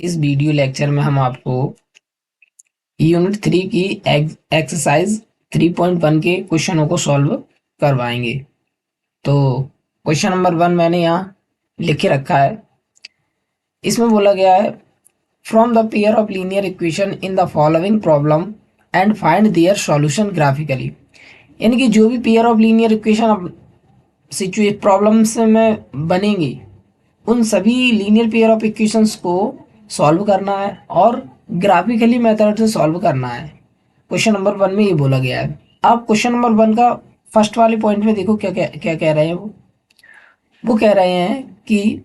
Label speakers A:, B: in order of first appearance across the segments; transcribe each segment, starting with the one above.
A: इस video lecture में हम आपको यूनिट 3 की एक्सरसाइज 3.1 के क्वेश्चनों को सॉल्व करवाएंगे। तो क्वेश्चन नंबर 1 मैंने यहाँ लिख के रखा है। इसमें बोला गया है from the pair of linear equation in the following problem and find their solution graphically. यानी कि जो भी pair of linear equation situation problems में बनेंगी उन सभी लीनियर पेयर ऑफ इक्वेशंस को सॉल्व करना है और ग्राफिकली मेथड से सॉल्व करना है। क्वेश्चन नंबर 1 में ये बोला गया है। अब क्वेश्चन नंबर 1 का फर्स्ट वाले पॉइंट में देखो क्या क्या क्या कह रहे हैं। वो कह रहे हैं कि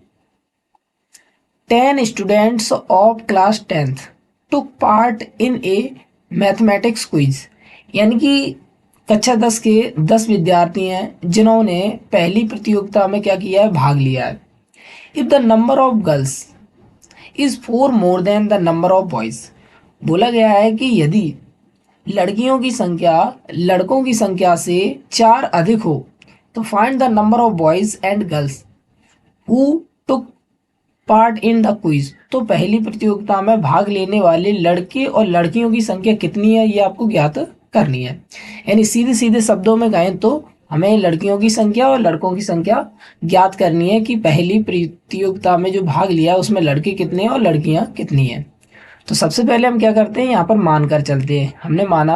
A: 10 students of class 10th took part in A mathematics quiz. यानी कि कक्षा 10 के 10 विद्यार्थी हैं जिन्होंने पहली प्रतियोगिता में क्या किया है, भाग लिया है। If the number of girls is 4 more than the number of boys. बोला गया है कि यदि लड़कियों की संख्या लड़कों की संख्या से 4 अधिक हो तो find the number of boys and girls who took part in the quiz. तो पहली प्रतियोगिता में भाग लेने वाले लड़के और लड़कियों की संख्या कितनी है ये आपको ज्ञात करनी है। यानी सीधे सीधे शब्दों में कहें तो हमें लड़कियों की संख्या और लड़कों की संख्या ज्ञात करनी है कि पहली प्रतियोगिता में जो भाग लिया उसमें लड़के कितने हैं और लड़कियां कितनी हैं। तो सबसे पहले हम क्या करते हैं, यहाँ पर मान कर चलते हैं। हमने माना,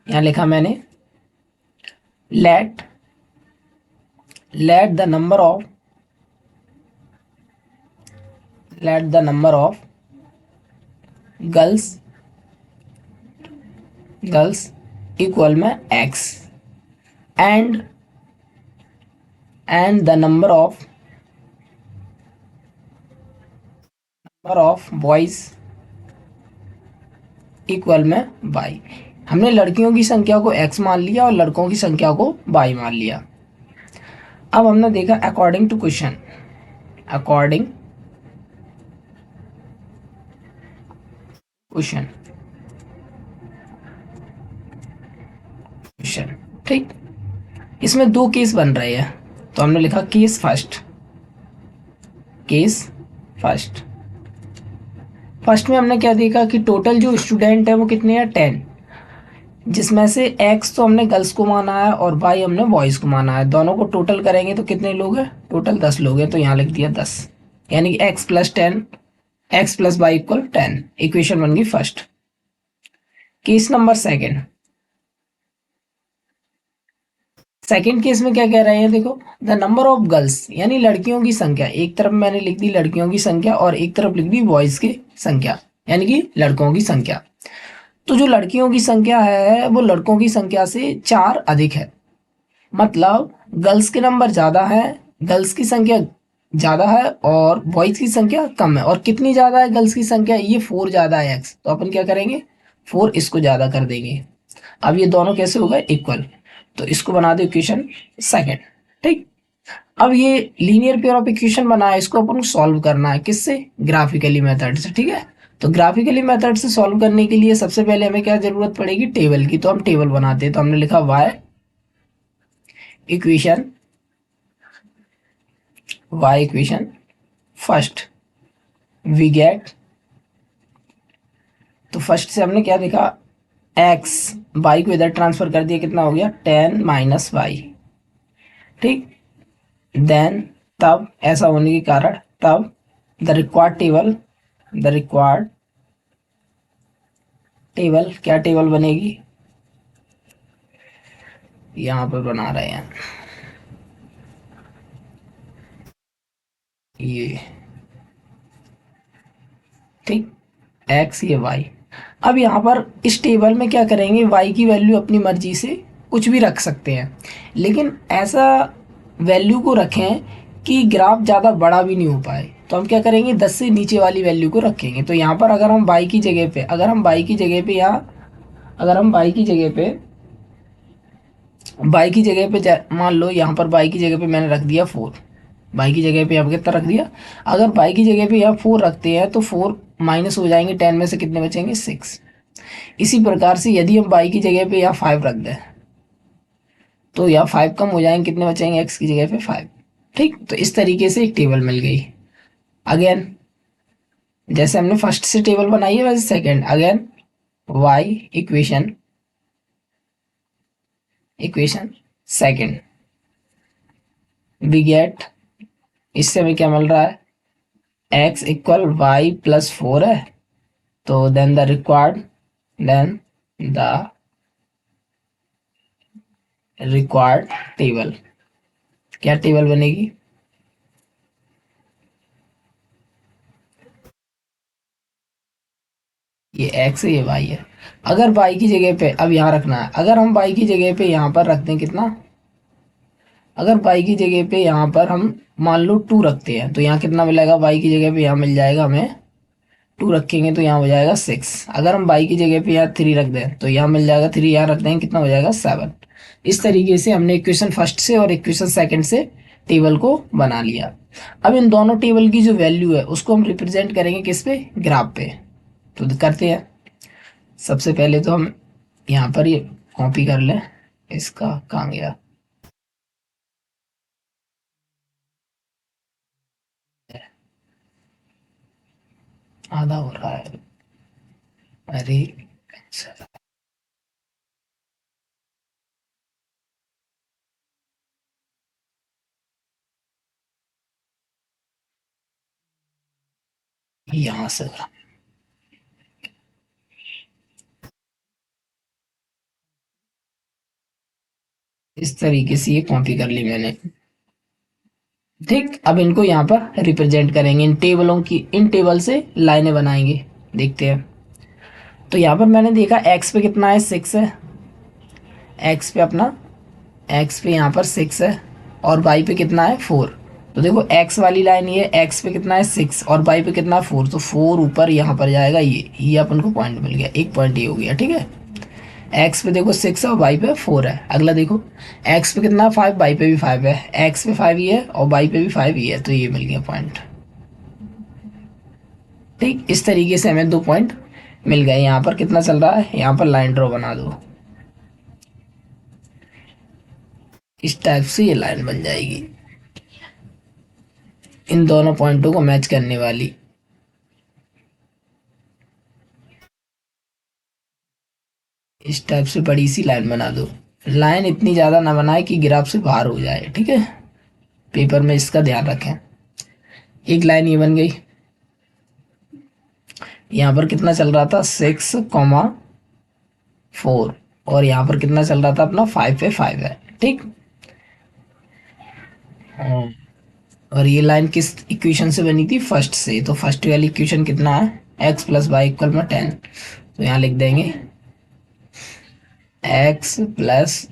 A: यहाँ लिखा मैंने let the number of girls equal में x and the number of boys equal में y। हमने लड़कियों की संख्या को x मान लिया और लड़कों की संख्या को y मान लिया। अब हमने देखा अकॉर्डिंग टू क्वेश्चन, ठीक। इसमें 2 केस बन रहे हैं तो हमने लिखा केस फर्स्ट में हमने क्या देखा कि टोटल जो स्टूडेंट है वो कितने हैं, 10, जिसमें से x तो हमने गर्ल्स को माना है और y हमने बॉयज़ को माना है। दोनों को टोटल करेंगे तो कितने लोग हैं, टोटल 10 लोग हैं। तो यहाँ लिख दिया 10, यानी कि x + 10 x + y = 10। इक्वेशन बन गई first. Case number second case में क्या कह रहे हैं, देखो द नंबर ऑफ गर्ल्स यानी लड़कियों की संख्या। एक तरफ मैंने लिख दी लड़कियों की संख्या और एक तरफ लिख दी बॉयज की संख्या यानी कि लड़कों की संख्या। तो जो लड़कियों की संख्या है वो लड़कों की संख्या से 4 अधिक है, मतलब गर्ल्स के नंबर ज़्यादा है, गर्ल्स की संख्या ज़्यादा है और बॉयज़ की संख्या कम है। और कितनी ज़्यादा है गर्ल्स की संख्या, ये 4 ज़्यादा है x, तो अपन क्या करेंगे 4 इसको ज़्यादा कर देंगे। अब ये दोनों कैसे हो गए, इक्वल। तो इसको बना दो इक्वेशन सेकंड, ठीक। अब ये लीनियर पेयर ऑफ इक्वेशन बना है, इसको अपन को सॉल्व करना है किससे, ग्राफिकली मेथड से, ठीक है। तो ग्राफिकली मेथड से सॉल्व करने के लिए सबसे पहले हमें क्या जरूरत पड़ेगी, टेबल की। तो हम टेबल बनाते हैं। तो हमने लिखा y equation first we get. तो फर्स्ट से हमने क्या देखा, x y को इधर ट्रांसफर कर दिया, कितना हो गया 10 - y, ठीक। देन तब ऐसा होने के कारण तब द रिक्वायर्ड टेबल क्या टेबल बनेगी, यहां पर बना रहे हैं ये, ठीक, x ये y। अब यहाँ पर इस टेबल में क्या करेंगे, y की वैल्यू अपनी मर्जी से कुछ भी रख सकते हैं, लेकिन ऐसा वैल्यू को रखें कि ग्राफ ज़्यादा बड़ा भी नहीं हो पाए। तो हम क्या करेंगे, 10 से नीचे वाली वैल्यू को रखेंगे। तो यहाँ पर अगर हम y की जगह पे मान लो, यहाँ पर y की जगह पे मैंने रख दिया 4, y की जगह पे यहाँ कितना रख दिया। अगर y की जगह पे यहाँ 4 रखते हैं तो 4 माइनस हो जाएंगे, 10 में से कितने बचेंगे, 6। इसी प्रकार से यदि हम y की जगह पे यहाँ 5 रख दें तो यहाँ 5 कम हो जाएंगे, कितने बचेंगे, x की जगह पे 5, ठीक। तो इस तरीके से एक टेबल मिल गई। अगेन जैसे हमने फर्स्ट से टेबल बनाई है वैसे second, again Y equation, equation second we get, इससे हमें क्या मिल रहा है, एक्स इक्वल वाई प्लस 4 है, तो then then the required table, क्या टेबल बनेगी, ये एक्स है ये वाई है। अगर वाई की जगह पे अब यहाँ रखना है, अगर हम वाई की जगह पे यहाँ पर रख दें कितना, अगर वाई की जगह पे यहाँ पर हम मान लो 2 रखते हैं तो यहाँ कितना मिलेगा, वाई की जगह पे यहाँ मिल जाएगा हमें 2 रखेंगे तो यहाँ हो जाएगा 6। अगर हम वाई की जगह पे यहाँ 3 रख दें तो यहाँ मिल जाएगा 3, यहाँ रख देंगे कितना हो जाएगा 7। इस तरीके से हमने इक्वेशन फर्स्ट से और इक्वेशन सेकंड से टेबल को बना लिया। अब इन दोनों टेबल की जो वैल्यू है उसको हम रिप्रेजेंट करेंगे किस पे, ग्राफ पे। तो करते हैं, सबसे पहले तो हम यहाँ पर ये कॉपी कर लें, इसका कहाँ गया, आधा हो रहा है, अरे अच्छा, यहाँ से इस तरीके से ये कॉपी कर ली मैंने। ठीक, अब इनको यहाँ पर रिप्रेजेंट करेंगे, इन टेबलों की, इन टेबल से लाइनें बनाएंगे, देखते हैं। तो यहाँ पर मैंने देखा एक्स पे कितना है, 6 है, एक्स पे अपना, एक्स पे यहाँ पर 6 है और वाई पे कितना है 4। तो देखो एक्स वाली लाइन ये, एक्स पे कितना है 6 और वाई पे कितना है 4, तो 4 ऊपर यहाँ पर जाएगा, ये अपन को पॉइंट मिल गया, एक पॉइंट ये हो गया। ठीक है, एक्स पे देखो 6 है और वाई पे 4 है। अगला देखो एक्स पे कितना है 5, वाई पे भी 5 है, एक्स पे 5 ही है और वाई पे भी 5 ही है, तो ये मिल गया पॉइंट। ठीक, इस तरीके से हमें 2 पॉइंट मिल गए। यहाँ पर कितना चल रहा है, यहाँ पर लाइन ड्रॉ बना दो, इस टाइप से ये लाइन बन जाएगी इन दोनों पॉइंटों को मैच करने वाली। इस टाइप से बड़ी सी लाइन बना दो, लाइन इतनी ज़्यादा ना बनाए कि ग्राफ से बाहर हो जाए। ठीक है, पेपर में इसका ध्यान रखें। एक लाइन ये बन गई, यहाँ पर कितना चल रहा था 6,4, और यहाँ पर कितना चल रहा था अपना 5 पे 5 है। ठीक, और ये लाइन किस इक्वेशन से बनी थी, फर्स्ट से, तो फर्स्ट वाली इक्वेशन कितना है, एक्स प्लस वाई इक्वल में 10, तो यहाँ लिख देंगे एक्स प्लस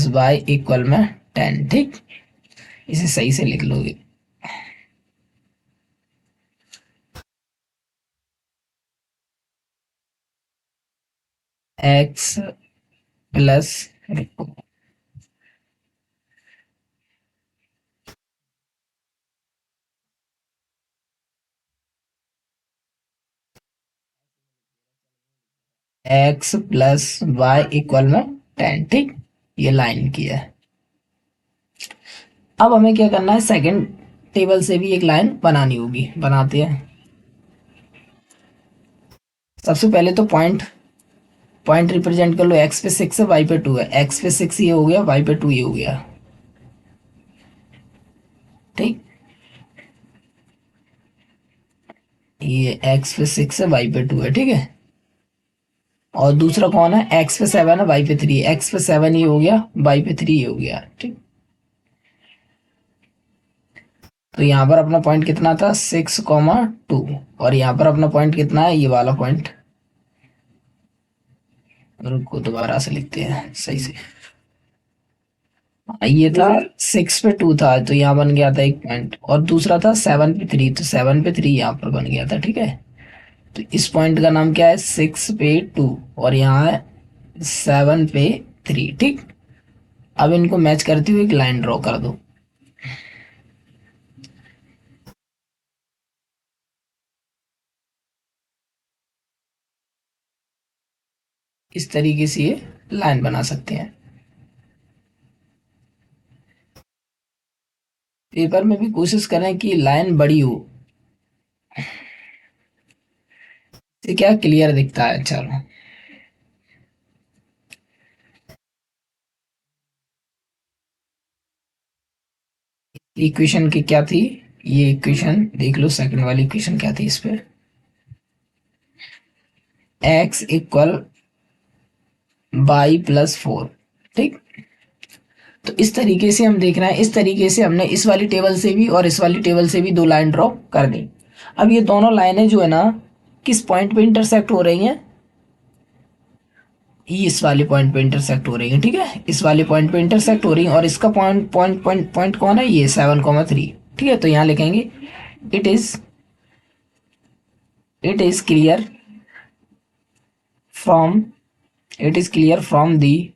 A: वाई इक्वल में 10। ठीक, इसे सही से लिख लोगे, X plus X plus Y equal में 10। ठीक, ये लाइन की है। अब हमें क्या करना है, सेकंड टेबल से भी एक लाइन बनानी होगी, बनाते हैं। सबसे पहले तो पॉइंट, पॉइंट रिप्रेजेंट कर लो, एक्स पे 6 है वाई पे 2 है, एक्स पे 6 ये हो गया, वाई पे 2 ये हो गया। ठीक, ये एक्स पे 6 है वाई पे 2 है। ठीक है, और दूसरा कौन है, एक्स पे 7 है वाई पे 3, एक्स पे 7 ये हो गया, वाई पे 3 ये हो गया। ठीक, तो यहाँ पर अपना पॉइंट कितना था 6,2, और यहाँ पर अपना पॉइंट कितना है, ये वाला पॉइंट, रुको दोबारा से लिखते हैं सही से। ये था 6 पे 2 था तो यहाँ बन गया था एक पॉइंट, और दूसरा था 7 पे 3, तो 7 पे 3 यहाँ पर बन गया था। ठीक है, तो इस पॉइंट का नाम क्या है, 6 पे 2, और यहाँ है 7 पे 3। ठीक, अब इनको मैच करती हुई एक लाइन ड्रॉ कर दो, इस तरीके से ये लाइन बना सकते हैं। पेपर में भी कोशिश करें कि लाइन बड़ी हो, इससे क्या क्लियर दिखता है। चलो, इक्वेशन की क्या थी, ये इक्वेशन देख लो, सेकंड वाली इक्वेशन क्या थी इस पे, x इक्वल बाई प्लस 4। ठीक, तो इस तरीके से हम देख रहे हैं, इस तरीके से हमने इस वाली टेबल से भी और इस वाली टेबल से भी दो लाइन ड्रॉ कर दी। अब ये दोनों लाइनें जो है ना, किस पॉइंट पे इंटरसेक्ट हो रही हैं, ये इस वाले पॉइंट पे इंटरसेक्ट हो रही है। ठीक है, इस वाले पॉइंट पे इंटरसेक्ट हो रही है, और इसका पॉइंट पॉइंट पॉइंट पॉइंट कौन है, ये 7,3। ठीक है, तो यहाँ लिखेंगे it is it is clear from it is clear from the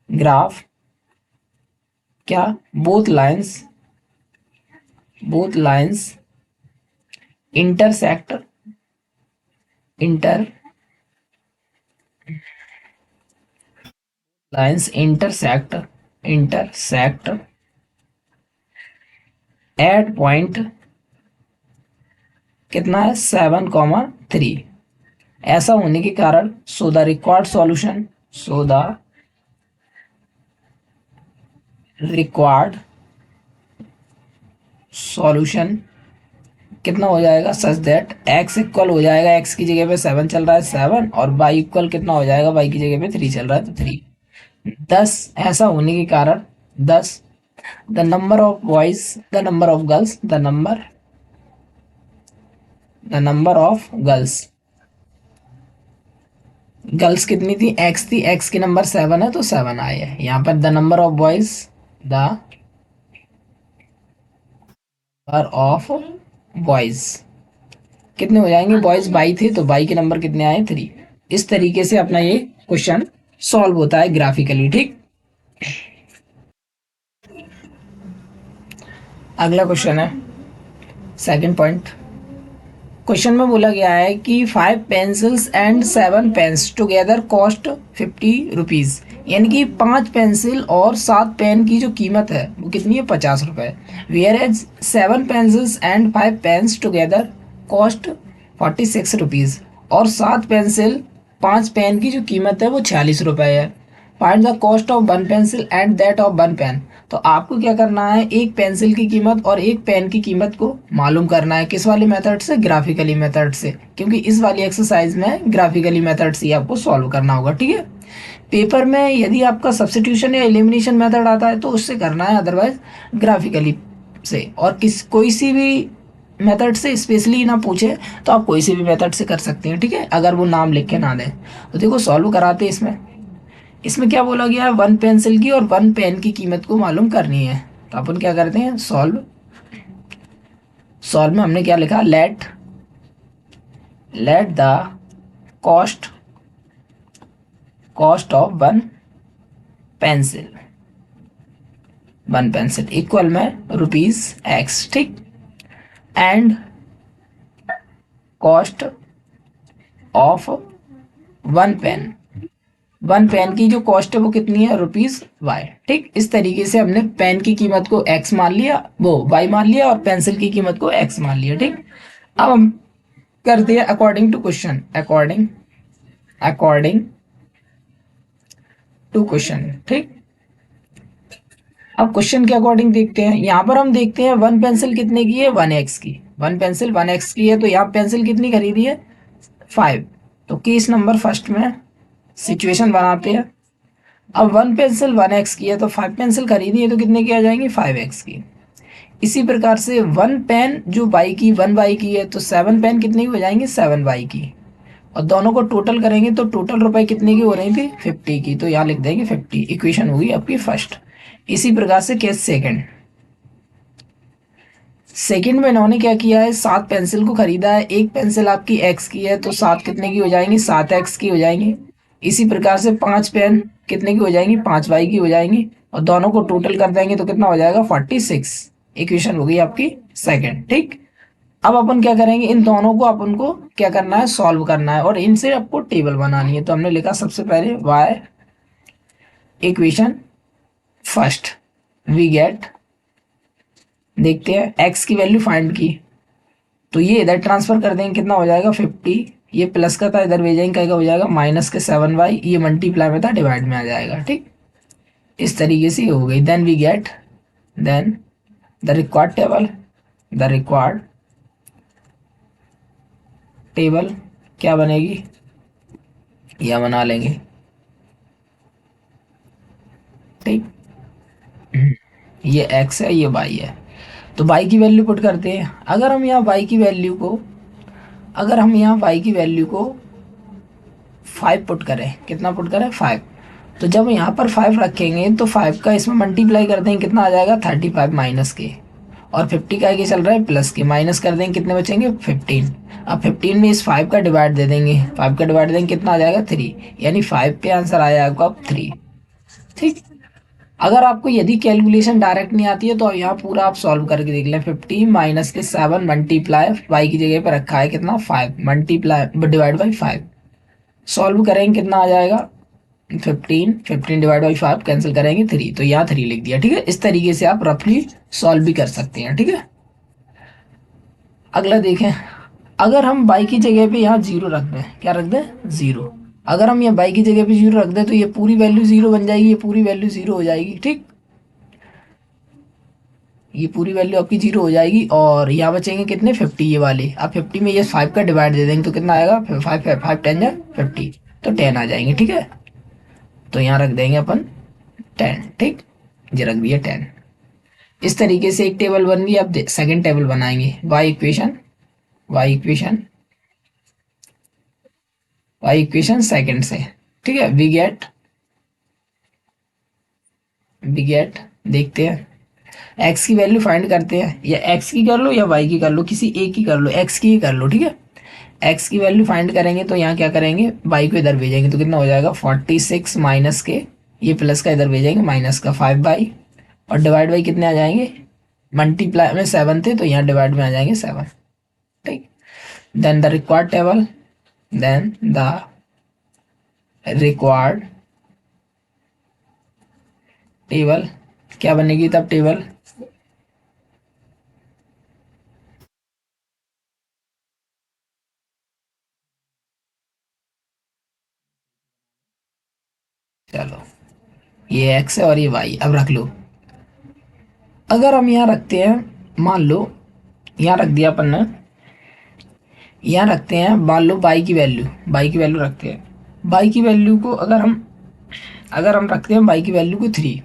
A: graph, क्या, both lines intersect inter lines intersect at point कितना है, 7,3। ऐसा होने के कारण सो द रिक्वायर्ड सॉल्यूशन कितना हो जाएगा, सच दैट x इक्वल हो जाएगा, x की जगह पे 7 चल रहा है 7, और y इक्वल कितना हो जाएगा, y की जगह पे 3 चल रहा है तो 3। 10, ऐसा होने के कारण 10, the number of boys, the number of girls कितनी थी, x थी, x की नंबर 7 है तो 7 आए हैं यहाँ पर। The number of boys, the number of boys कितने हो जाएंगे, बॉयज 22 थे तो 22 के नंबर कितने आए, 3। इस तरीके से अपना ये क्वेश्चन सॉल्व होता है ग्राफिकली। ठीक, अगला क्वेश्चन है सेकंड पॉइंट। क्वेश्चन में बोला गया है कि 5 pencils and 7 pens together cost 50 rupees, यानी कि 5 पेंसिल और 7 पेन की जो कीमत है वो कितनी है, 50 रुपये। Whereas 7 pencils and 5 pens together cost 46 rupees, और 7 पेंसिल 5 पेन की जो कीमत है वो 46 रुपये है। Find the cost of 1 pencil and that of 1 pen. तो आपको क्या करना है, एक पेंसिल की कीमत और एक पेन की कीमत को मालूम करना है। किस वाली मेथड से, ग्राफिकली मेथड से, क्योंकि इस वाली एक्सरसाइज में ग्राफिकली मेथड से ही आपको सॉल्व करना होगा। ठीक है, पेपर में यदि आपका सब्स्टिट्यूशन या एलिमिनेशन मेथड आता है तो उससे करना है, अदरवाइज ग्राफिकली से। और कोई सी भी मेथड से स्पेशली ना पूछे तो आप कोई सी भी मेथड से कर सकते हैं। ठीक है, अगर वो नाम लिख के ना दें तो देखो सॉल्व कराते हैं। इसमें क्या बोला गया है, 1 पेंसिल की और 1 पेन की कीमत को मालूम करनी है। तो अपन क्या करते हैं, सॉल्व में हमने क्या लिखा, let the cost of 1 pencil equal में ₹x। ठीक, एंड कॉस्ट ऑफ 1 पेन की जो कॉस्ट है वो कितनी है, ₹y। ठीक, इस तरीके से हमने पेन की कीमत को x मान लिया, वो y मान लिया, और पेंसिल की कीमत को x मान लिया। ठीक, अब हम करते हैं according to question, according to question. ठीक, अब क्वेश्चन के अकॉर्डिंग देखते हैं। यहाँ पर हम देखते हैं 1 पेंसिल कितने की है, 1x की। 1 पेंसिल 1x की है, तो यहाँ पेंसिल कितनी खरीदी है, 5। तो केस नंबर फर्स्ट में सिचुएशन बनाते हैं। अब 1 पेंसिल 1x की है तो 5 पेंसिल खरीदी है तो कितने की आ जाएंगी, 5x की। इसी प्रकार से 1 पेन जो वन बाई की है तो 7 पेन कितने की हो जाएंगे, 7y की। और दोनों को टोटल करेंगे तो टोटल रुपए कितने की हो रही थी, 50 की। तो यहाँ लिख देंगे 50। इक्वेशन होगी आपकी फर्स्ट। इसी प्रकार से केस सेकंड में इन्होंने क्या किया है, 7 पेंसिल को खरीदा है। एक पेंसिल आपकी x की है तो 7 कितने की हो जाएंगी, 7x की हो जाएंगी। इसी प्रकार से 5 पेन कितने की हो जाएंगी, 5y की हो जाएंगी, और दोनों को टोटल कर देंगे तो कितना हो जाएगा, 46। इक्वेशन हो गई आपकी सेकंड। ठीक, अब अपन क्या करेंगे, इन दोनों को अपन को क्या करना है, सॉल्व करना है, और इनसे आपको टेबल बनानी है। तो हमने लिखा सबसे पहले y equation first, we get देखते हैं, एक्स की वैल्यू फाइंड की, तो ये इधर ट्रांसफर कर देंगे, कितना हो जाएगा 50, ये प्लस का था इधर भेजेंगे, क्या हो जाएगा माइनस के 7y, ये मल्टीप्लाई में था डिवाइड में आ जाएगा। ठीक, इस तरीके से हो गई। Then we get, then the required table, the required table क्या बनेगी, यह बना लेंगे। ठीक, ये x है, ये y है, तो y की वैल्यू पुट करते हैं। अगर हम यहाँ y की वैल्यू को, अगर हम यहाँ y की वैल्यू को 5 पुट करें, कितना पुट करें 5, तो जब यहाँ पर 5 रखेंगे तो 5 का इसमें मल्टीप्लाई कर देंगे, कितना आ जाएगा 35 माइनस के, और 50 का आगे चल रहा है प्लस के, माइनस कर देंगे, कितने बचेंगे 15। अब 15 में इस 5 का डिवाइड दे देंगे, 5 का डिवाइड देंगे, कितना आ जाएगा 3, यानी 5 पे आंसर आ जाएगा अब 3। ठीक, अगर आपको यदि कैलकुलेशन डायरेक्ट नहीं आती है तो यहाँ पूरा आप सॉल्व करके देख लें। 50 माइनस के 7 मल्टीप्लाई वाई की जगह पे रखा है कितना 5, मल्टीप्लाई डिवाइड बाई 5, सॉल्व करेंगे कितना आ जाएगा 15 डिवाइड बाई 5 कैंसिल करेंगे 3, तो यहाँ 3 लिख दिया। ठीक है, इस तरीके से आप रफली सॉल्व भी कर सकते हैं। ठीक है, अगला देखें, अगर हम बाई की जगह पे यहाँ जीरो रख दें, क्या रख दें जीरो, अगर हम यहाँ बाई की जगह पे जीरो रख दें तो ये पूरी वैल्यू जीरो बन जाएगी, ये पूरी वैल्यू जीरो हो जाएगी। ठीक, ये पूरी वैल्यू आपकी जीरो हो जाएगी, और यहाँ बचेंगे कितने 50 ये वाले। अब 50 में ये 5 का डिवाइड दे देंगे तो कितना आएगा 5 5 10 जा 50, तो 10 आ जाएंगे। ठीक है, तो यहाँ रख देंगे अपन 10। ठीक, ये रख दिया 10। इस तरीके से एक टेबल बन गई। अब सेकंड टेबल बनाएंगे, Y equation, Y equation, Y equation second से। ठीक है, वी गेट देखते हैं, एक्स की वैल्यू फाइंड करते हैं, या एक्स की कर लो या वाई की कर लो, किसी एक की कर लो, एक्स की ही कर लो। ठीक है, एक्स की वैल्यू फाइंड करेंगे तो यहाँ क्या करेंगे, वाई को इधर भेजेंगे तो कितना हो जाएगा 46 माइनस के, ये प्लस का इधर भेजेंगे माइनस का 5 बाई, और डिवाइड बाई कितने आ जाएंगे, मल्टीप्लाई में 7 थे तो यहाँ डिवाइड में आ जाएंगे 7। ठीक, then the required table, then the required table क्या बनेगी तब टेबल, चलो ये एक्स है और ये वाई, अब रख लो। अगर हम यहाँ रखते हैं, मान लो यहाँ रख दिया अपन ने, यहाँ रखते हैं मान लो बाई की वैल्यू, बाई की वैल्यू रखते हैं, बाई की वैल्यू को अगर हम रखते हैं बाई की वैल्यू को 3,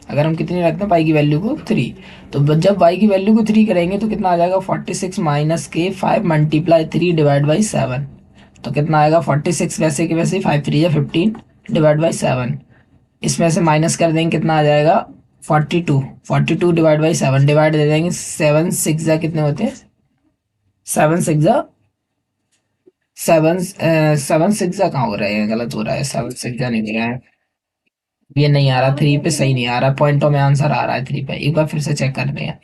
A: अगर हम कितनी रखते हैं बाई की वैल्यू को 3, तो जब बाई की वैल्यू को 3 करेंगे तो कितना आ जाएगा 46 माइनस के 5 मल्टीप्लाई 3 डिवाइड बाई 7, तो कितना आएगा 46 वैसे के वैसे 5 3 या 15 डिवाइड बाई 7, इसमें से माइनस कर देंगे कितना आ जाएगा 42 डिवाइड बाई 7, डिवाइड दे देंगे 7 6 जा कितने होते हैं 7 6 जा 7 6 जा कहाँ हो रहे हैं, गलत हो रहा है, 7 6 जा नहीं हो रहा है, ये नहीं आ रहा 3 पे, सही नहीं आ रहा, पॉइंटों में आंसर आ रहा है 3 पे, एक बार फिर से चेक कर रहे हैं।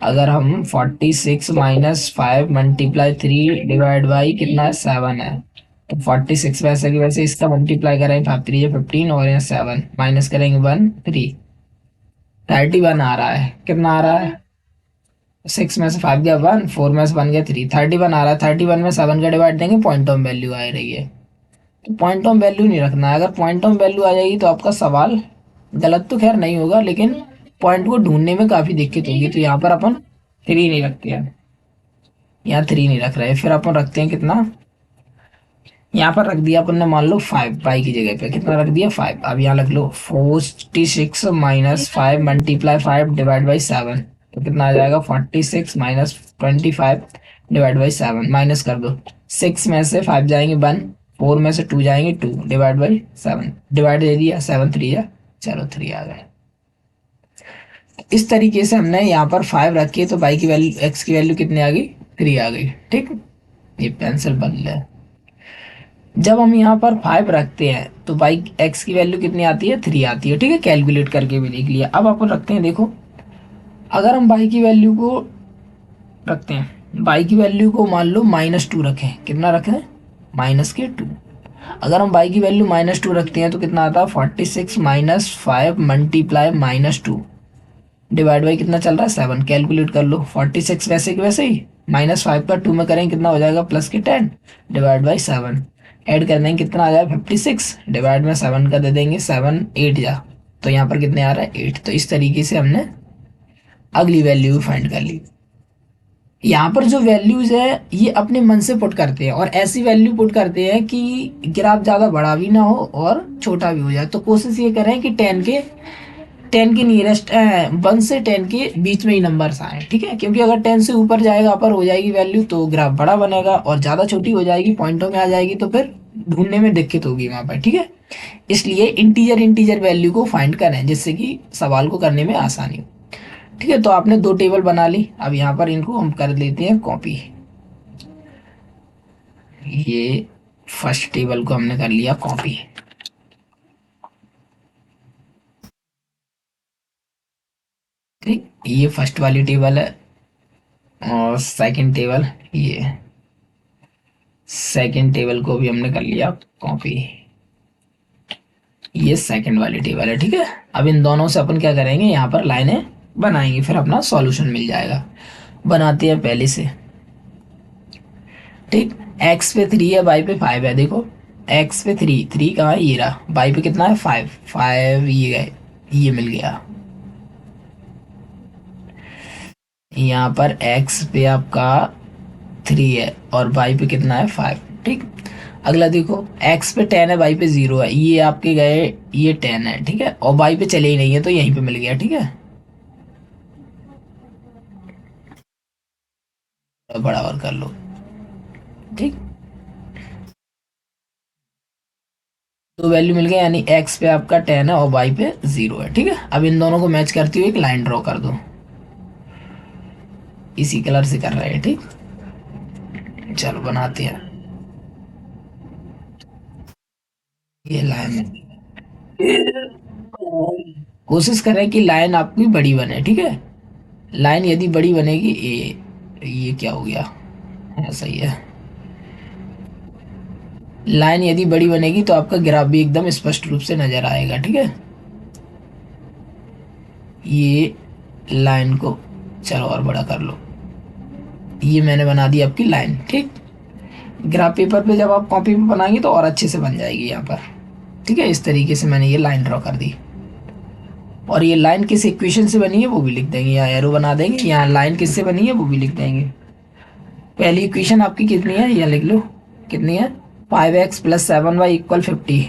A: अगर हम 46 माइनस 5 मल्टीप्लाई 3 डिवाइड बाई कितना है 7 है, तो 46 वैसे की वैसे इसका मल्टीप्लाई करेंगे 5 3 15 और यहाँ 7 माइनस करेंगे 1 3, 31 आ रहा है, कितना आ रहा है 6 में से 5 गया 1, 4 में से 1 गया 3, 31 आ रहा है। 31 में 7 का डिवाइड देंगे, पॉइंट ऑफ वैल्यू आ रही है, तो पॉइंट ऑफ वैल्यू नहीं रखना है। अगर पॉइंट ऑफ वैल्यू आ जाएगी तो आपका सवाल गलत तो खैर नहीं होगा, लेकिन पॉइंट को ढूंढने में काफ़ी दिक्कत होगी, तो यहाँ पर अपन 3 नहीं रखते हैं, यहाँ 3 नहीं रख रहे, फिर अपन रखते हैं कितना, यहाँ पर रख दिया अपन ने मान लो 5, बाई की जगह पे कितना रख दिया 5, अब यहाँ रख लो 46 माइनस 5 मल्टीप्लाई 5 डिवाइड बाई 7, तो कितना आ जाएगा 46 माइनस 25 डिवाइड बाई 7, माइनस कर दो, 6 में से 5 जाएंगे 1, 4 में से 2 जाएंगे 2 डिवाइड बाई 7, डिवाइड दे दिया 7 3 या, चलो 3 आ गए। इस तरीके से हमने यहाँ पर 5 रखी तो बाई की वैल्यू एक्स की वैल्यू कितनी आ गई 3 आ गई। ठीक, ये पेंसिल बन ले, जब हम यहाँ पर 5 रखते हैं तो बाई एक्स की वैल्यू कितनी आती है 3 आती है। ठीक है, कैलकुलेट करके भी देख लिया। अब अपन रखते हैं, देखो अगर हम बाई की वैल्यू को रखते हैं, बाई की वैल्यू को मान लो -2 रखें, कितना रखें -2, अगर हम बाई की वैल्यू -2 रखते हैं तो कितना आता है 46 माइनस 5 मल्टीप्लाई -2, डिवाइड बाई कितना चल रहा है 7, कैलकुलेट कर लो 46 वैसे के वैसे ही, -5 का 2 में करेंगे कितना हो जाएगा +10 डिवाइड बाई 7, ऐड कर देंगे कितना आ जाएगा 56 डिवाइड में 7 का दे देंगे 7 8 जा, तो यहाँ पर कितने आ रहा है 8। तो इस तरीके से हमने अगली वैल्यू फाइंड कर ली। यहाँ पर जो वैल्यूज है ये अपने मन से पुट करते हैं और ऐसी वैल्यू पुट करते हैं कि ग्राफ ज़्यादा बड़ा भी ना हो और छोटा भी हो जाए। तो कोशिश ये करें कि 10 के नियरेस्ट 1 से 10 के बीच में ही नंबर्स आए, ठीक है, क्योंकि अगर 10 से ऊपर जाएगा अपर हो जाएगी वैल्यू तो ग्राफ बड़ा बनेगा, और ज़्यादा छोटी हो जाएगी पॉइंटों में आ जाएगी तो फिर ढूंढने में दिक्कत होगी वहाँ पर, ठीक है। इसलिए इंटीजर वैल्यू को फाइंड करें जिससे कि सवाल को करने में आसानी हो, ठीक है। तो आपने 2 टेबल बना ली, अब यहाँ पर इनको हम कर लेते हैं कॉपी। ये फर्स्ट टेबल को हमने कर लिया कॉपी, ठीक, ये फर्स्ट वाली टेबल है, और सेकंड टेबल ये सेकंड टेबल को भी हमने कर लिया कॉपी, ये सेकंड वाली टेबल है, ठीक है। अब इन दोनों से अपन क्या करेंगे, यहाँ पर लाइनें बनाएंगे, फिर अपना सॉल्यूशन मिल जाएगा। बनाते हैं पहले से, ठीक। एक्स पे 3 है, वाई पे 5 है, देखो एक्स पे 3 कहाँ है, ये रहा, वाई पे कितना है 5 ये गए, ये मिल गया। यहाँ पर एक्स पे आपका 3 है और वाई पे कितना है 5, ठीक। अगला देखो एक्स पे 10 है, वाई पे 0 है, ये आपके गए, ये 10 है, ठीक है, और वाई पे चले ही नहीं है तो यहीं पे मिल गया, ठीक है। बराबर कर लो, ठीक। तो वैल्यू मिल गया, यानी एक्स पे आपका 10 है और वाई पे 0 है, ठीक है। अब इन दोनों को मैच करते हुए एक लाइन ड्रॉ कर दो, इसी कलर से कर रहे हैं, ठीक। चलो बनाते हैं, ये लाइन, कोशिश करें कि लाइन आपकी बड़ी बने, ठीक है। लाइन यदि बड़ी बनेगी, ये क्या हो गया, हाँ सही है। लाइन यदि बड़ी बनेगी तो आपका ग्राफ भी एकदम स्पष्ट रूप से नजर आएगा, ठीक है। ये लाइन को चलो और बड़ा कर लो, ये मैंने बना दी आपकी लाइन, ठीक। ग्राफ पेपर पे जब आप कॉपी पे बनाएंगे तो और अच्छे से बन जाएगी यहाँ पर, ठीक है। इस तरीके से मैंने ये लाइन ड्रॉ कर दी, और ये लाइन किस इक्वेशन से बनी है वो भी लिख देंगे, यहाँ एरो बना देंगे, यहाँ लाइन किससे बनी है वो भी लिख देंगे। पहली इक्वेशन आपकी कितनी है, यहाँ लिख लो कितनी है, 5x + 7y = 50,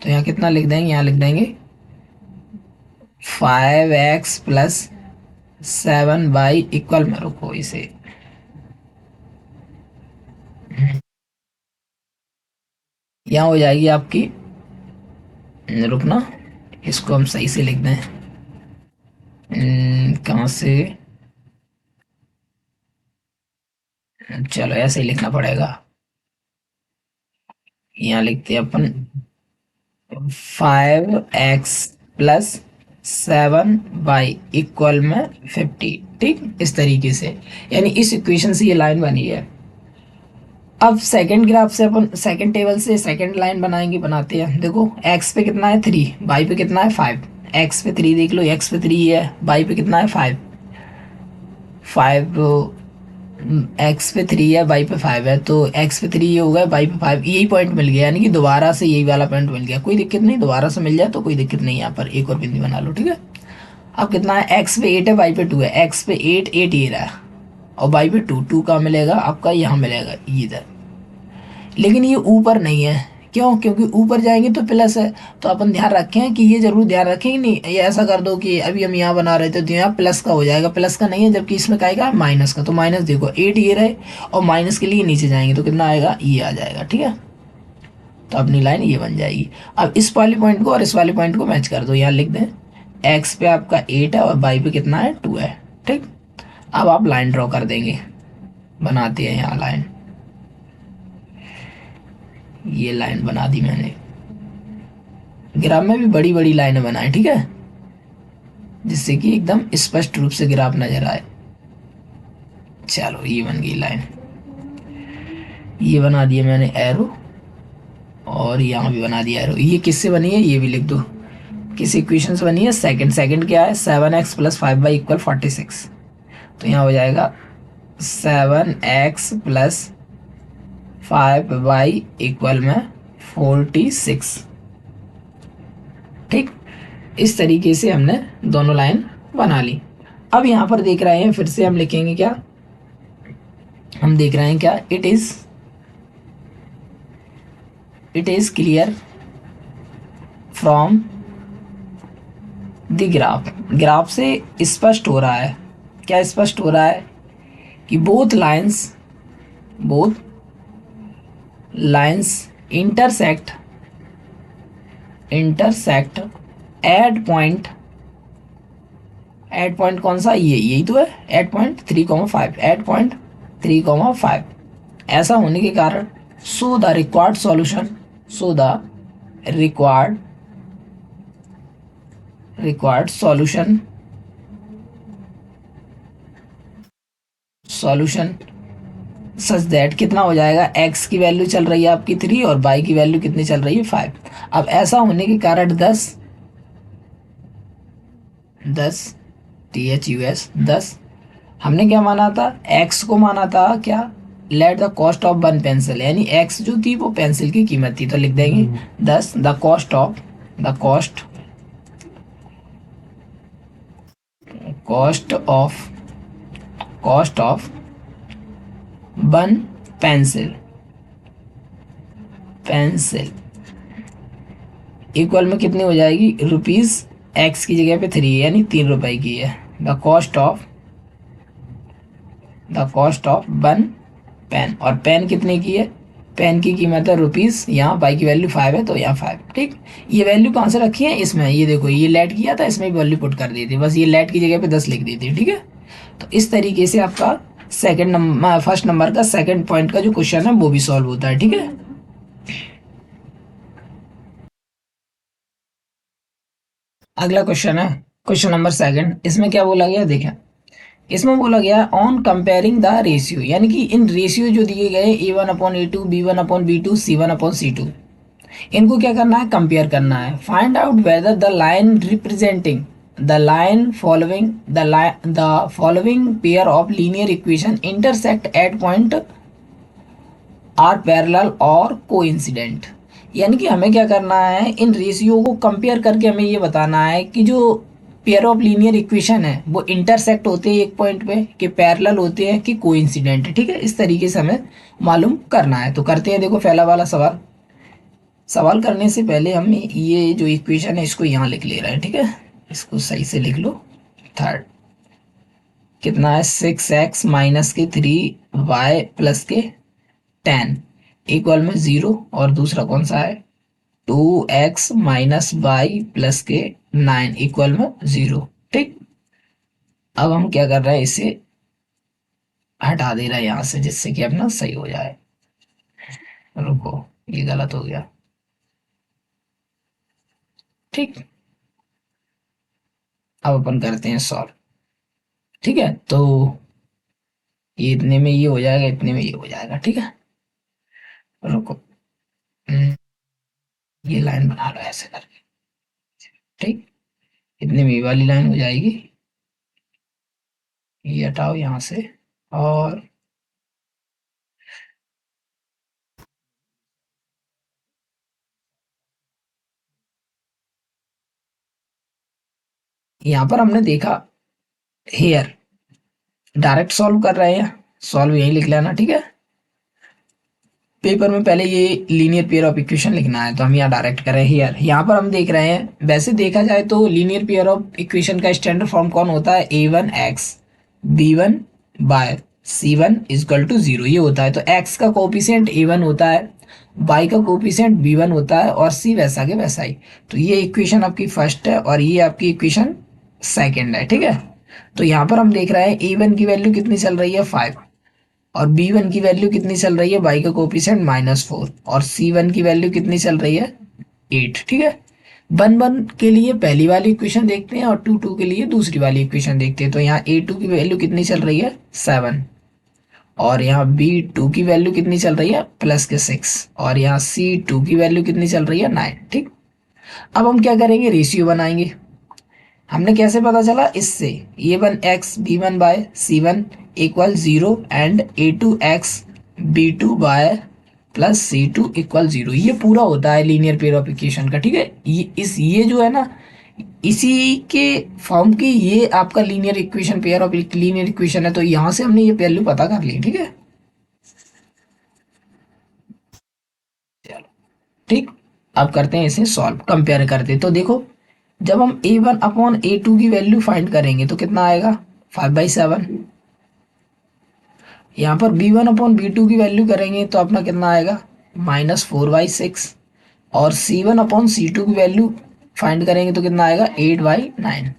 A: तो यहाँ कितना लिख देंगे, यहाँ लिख देंगे 5x + 7y = में रुको इसे, यहाँ हो जाएगी आपकी, रुकना इसको हम सही से लिख दें, कहाँ से, चलो ऐसे ही लिखना पड़ेगा, यहाँ लिखते हैं अपन 5x + 7y = में 50, ठीक, इस तरीके से, यानी इस इक्वेशन से ये लाइन बनी है। अब सेकंड ग्राफ से अपन सेकंड टेबल से सेकंड लाइन बनाएंगे, बनाते हैं। देखो x पे कितना है 3, y पे कितना है 5, x पे 3 देख लो, x पे 3 है, y पे कितना है 5 x पे 3 है, y पे 5 है, तो x पे 3 ये हो गया, y पे 5, यही पॉइंट मिल गया, यानी कि दोबारा से यही वाला पॉइंट मिल गया, कोई दिक्कत नहीं, दोबारा से मिल जाए तो कोई दिक्कत नहीं, यहाँ पर एक और बिंदु बना लो, ठीक है। अब कितना है, x पे 8 है, y पे 2 है, x पे 8 ये रहा, और y पे 2 का मिलेगा आपका, यहाँ मिलेगा इधर, लेकिन ये ऊपर नहीं है, क्यों, क्योंकि ऊपर जाएंगे तो प्लस है, तो अपन ध्यान रखें कि ये जरूर ध्यान रखें कि नहीं ये ऐसा कर दो कि अभी हम यहाँ बना रहे थे तो यहाँ प्लस का हो जाएगा, प्लस का नहीं है, जबकि इसमें क्या आएगा माइनस का, तो माइनस देखो 8 ये रहे, और माइनस के लिए नीचे जाएंगे तो कितना आएगा, ये आ जाएगा, ठीक है। तो अपनी लाइन ये बन जाएगी। अब इस वाले पॉइंट को और इस वाले पॉइंट को मैच कर दो, यहाँ लिख दें एक्स पे आपका 8 है और वाई पे कितना है 2 है, ठीक। अब आप लाइन ड्रॉ कर देंगे, बनाते हैं यहाँ लाइन, ये लाइन बना दी मैंने, ग्राफ में भी बड़ी बड़ी लाइनें बनाए, ठीक है, जिससे कि एकदम स्पष्ट रूप से ग्राफ नजर आए। चलो ये बन गई लाइन, ये बना दिया मैंने एरो, और यहाँ भी बना दिया एरो। ये किससे बनी है ये भी लिख दो, किसी इक्वेशन से बनी है सेकंड क्या है 7x प्लस 5y इक्वल 46। तो यहाँ हो जाएगा 7x प्लस 5y इक्वल में 46। ठीक, इस तरीके से हमने दोनों लाइन बना ली। अब यहाँ पर देख रहे हैं, फिर से हम लिखेंगे क्या, हम देख रहे हैं क्या, it is clear from the graph से स्पष्ट हो रहा है, क्या स्पष्ट हो रहा है कि both lines intersect at point कौन सा, यही तो है, एट पॉइंट 3,5। ऐसा होने के कारण so the required solution such that कितना हो जाएगा, x की वैल्यू चल रही है आपकी 3 और y की वैल्यू कितनी चल रही है 5। अब ऐसा होने के कारण 10 हमने क्या माना था, x को माना था क्या, let the cost of one pencil, यानी x जो थी वो पेंसिल की कीमत थी, तो लिख देंगे 10 the cost of one pencil equal में कितनी हो जाएगी, रुपीज x की जगह पे 3 यानी 3 रुपए की है। The cost of one pen, और पेन कितने की है, पेन की कीमत है रुपीज, यहाँ y की वैल्यू 5 है तो यहाँ 5। ठीक, ये वैल्यू कहाँ से रखी है, इसमें ये देखो, ये लेट किया था इसमें वैल्यू पुट कर दी थी, बस ये लेट की जगह पे 10 लिख दी थी। ठीक है, तो इस तरीके से आपका फर्स्ट नंबर का सेकंड पॉइंट का जो क्वेश्चन है वो भी सॉल्व होता है। ठीक है, अगला क्वेश्चन है क्वेश्चन नंबर सेकंड। इसमें क्या बोला गया, देखें, इसमें बोला गया ऑन कंपेयरिंग द रेशियो, यानी कि इन रेशियो जो दिए गए A1/A2, B1/B2, C1/C2, इनको क्या करना है, कंपेयर करना है। Find out whether the line representing the following pair of linear equation intersect at point are parallel और कोइंसिडेंट। यानी कि हमें क्या करना है, इन रेशियो को कंपेयर करके हमें ये बताना है कि जो पेयर ऑफ लीनियर इक्वेशन है वो इंटरसेक्ट होते हैं एक पॉइंट पे, कि पैरेलल होते हैं कि कोइंसिडेंट है। ठीक है, इस तरीके से हमें मालूम करना है। तो करते हैं, देखो पहला वाला सवाल करने से पहले हम ये जो इक्वेशन है इसको यहाँ लिख ले रहे हैं। ठीक है, इसको सही से लिख लो। थर्ड कितना है, 6x माइनस के 3y प्लस के 10 इक्वल में 0, और दूसरा कौन सा है 2x माइनस वाई प्लस के 9 इक्वल में 0। ठीक, अब हम क्या कर रहे हैं, इसे हटा दे रहे हैं यहां से, जिससे कि अपना सही हो जाए। रुको, ये गलत हो गया। ठीक, अब अपन करते हैं सॉल्व। ठीक है, तो ये इतने में ये हो जाएगा, इतने में ये हो जाएगा। ठीक है, रुको, ये लाइन बना लो ऐसे करके। ठीक, इतने में ये वाली लाइन हो जाएगी, ये हटाओ यहां से, और यहां पर हमने देखा हेयर डायरेक्ट सॉल्व कर रहे हैं, सॉल्व यही लिख लेना। ठीक है, पेपर में पहले ये लीनियर पेयर ऑफ इक्वेशन लिखना है, तो हम यहाँ डायरेक्ट कर रहे हैं हियर। यहाँ पर हम देख रहे हैं, वैसे देखा जाए तो लीनियर पेयर ऑफ इक्वेशन का स्टैंडर्ड फॉर्म कौन होता है, A1x B1 bye C1 equal to 0, ये होता है। तो x का कोफिशिएंट A1 होता है, y का कोफिशिएंट B1 होता है, और c वैसा के वैसा ही। तो ये इक्वेशन आपकी फर्स्ट है और ये आपकी इक्वेशन सेकेंड है। ठीक है, तो यहाँ पर हम देख रहे हैं A1 की वैल्यू कितनी चल रही है 5, और B1 की वैल्यू कितनी चल रही है, y का कोफिशिएंट -4, और C1 की वैल्यू कितनी चल रही है 8। ठीक है, 1 के लिए पहली वाली इक्वेशन देखते हैं और 2 के लिए दूसरी वाली इक्वेशन देखते हैं। तो यहाँ A2 की वैल्यू कितनी चल रही है 7, और यहाँ B2 की वैल्यू कितनी चल रही है +6, और यहाँ C2 की वैल्यू कितनी चल रही है 9। ठीक, अब हम क्या करेंगे, रेशियो बनाएंगे। हमने कैसे पता चला, इससे A1x B1/C1 equal 0 and A2x B2/+C2 equal 0। ये पूरा होता है लीनियर पेयर ऑफ इक्वेशन का, ठीक है। ये जो है ना, इसी के फॉर्म की ये आपका linear equation, pair of linear equation है। तो यहाँ से हमने ये वैल्यू पता कर ली, ठीक है। चलो ठीक, अब करते हैं इसे सॉल्व, कंपेयर करते हैं। तो देखो, जब हम A1/A2 की वैल्यू फाइंड करेंगे तो कितना आएगा, 5/7। यहाँ पर B1/B2 की वैल्यू करेंगे तो अपना कितना आएगा, -4/6। और C1/C2 की वैल्यू फाइंड करेंगे तो कितना आएगा, 8/9।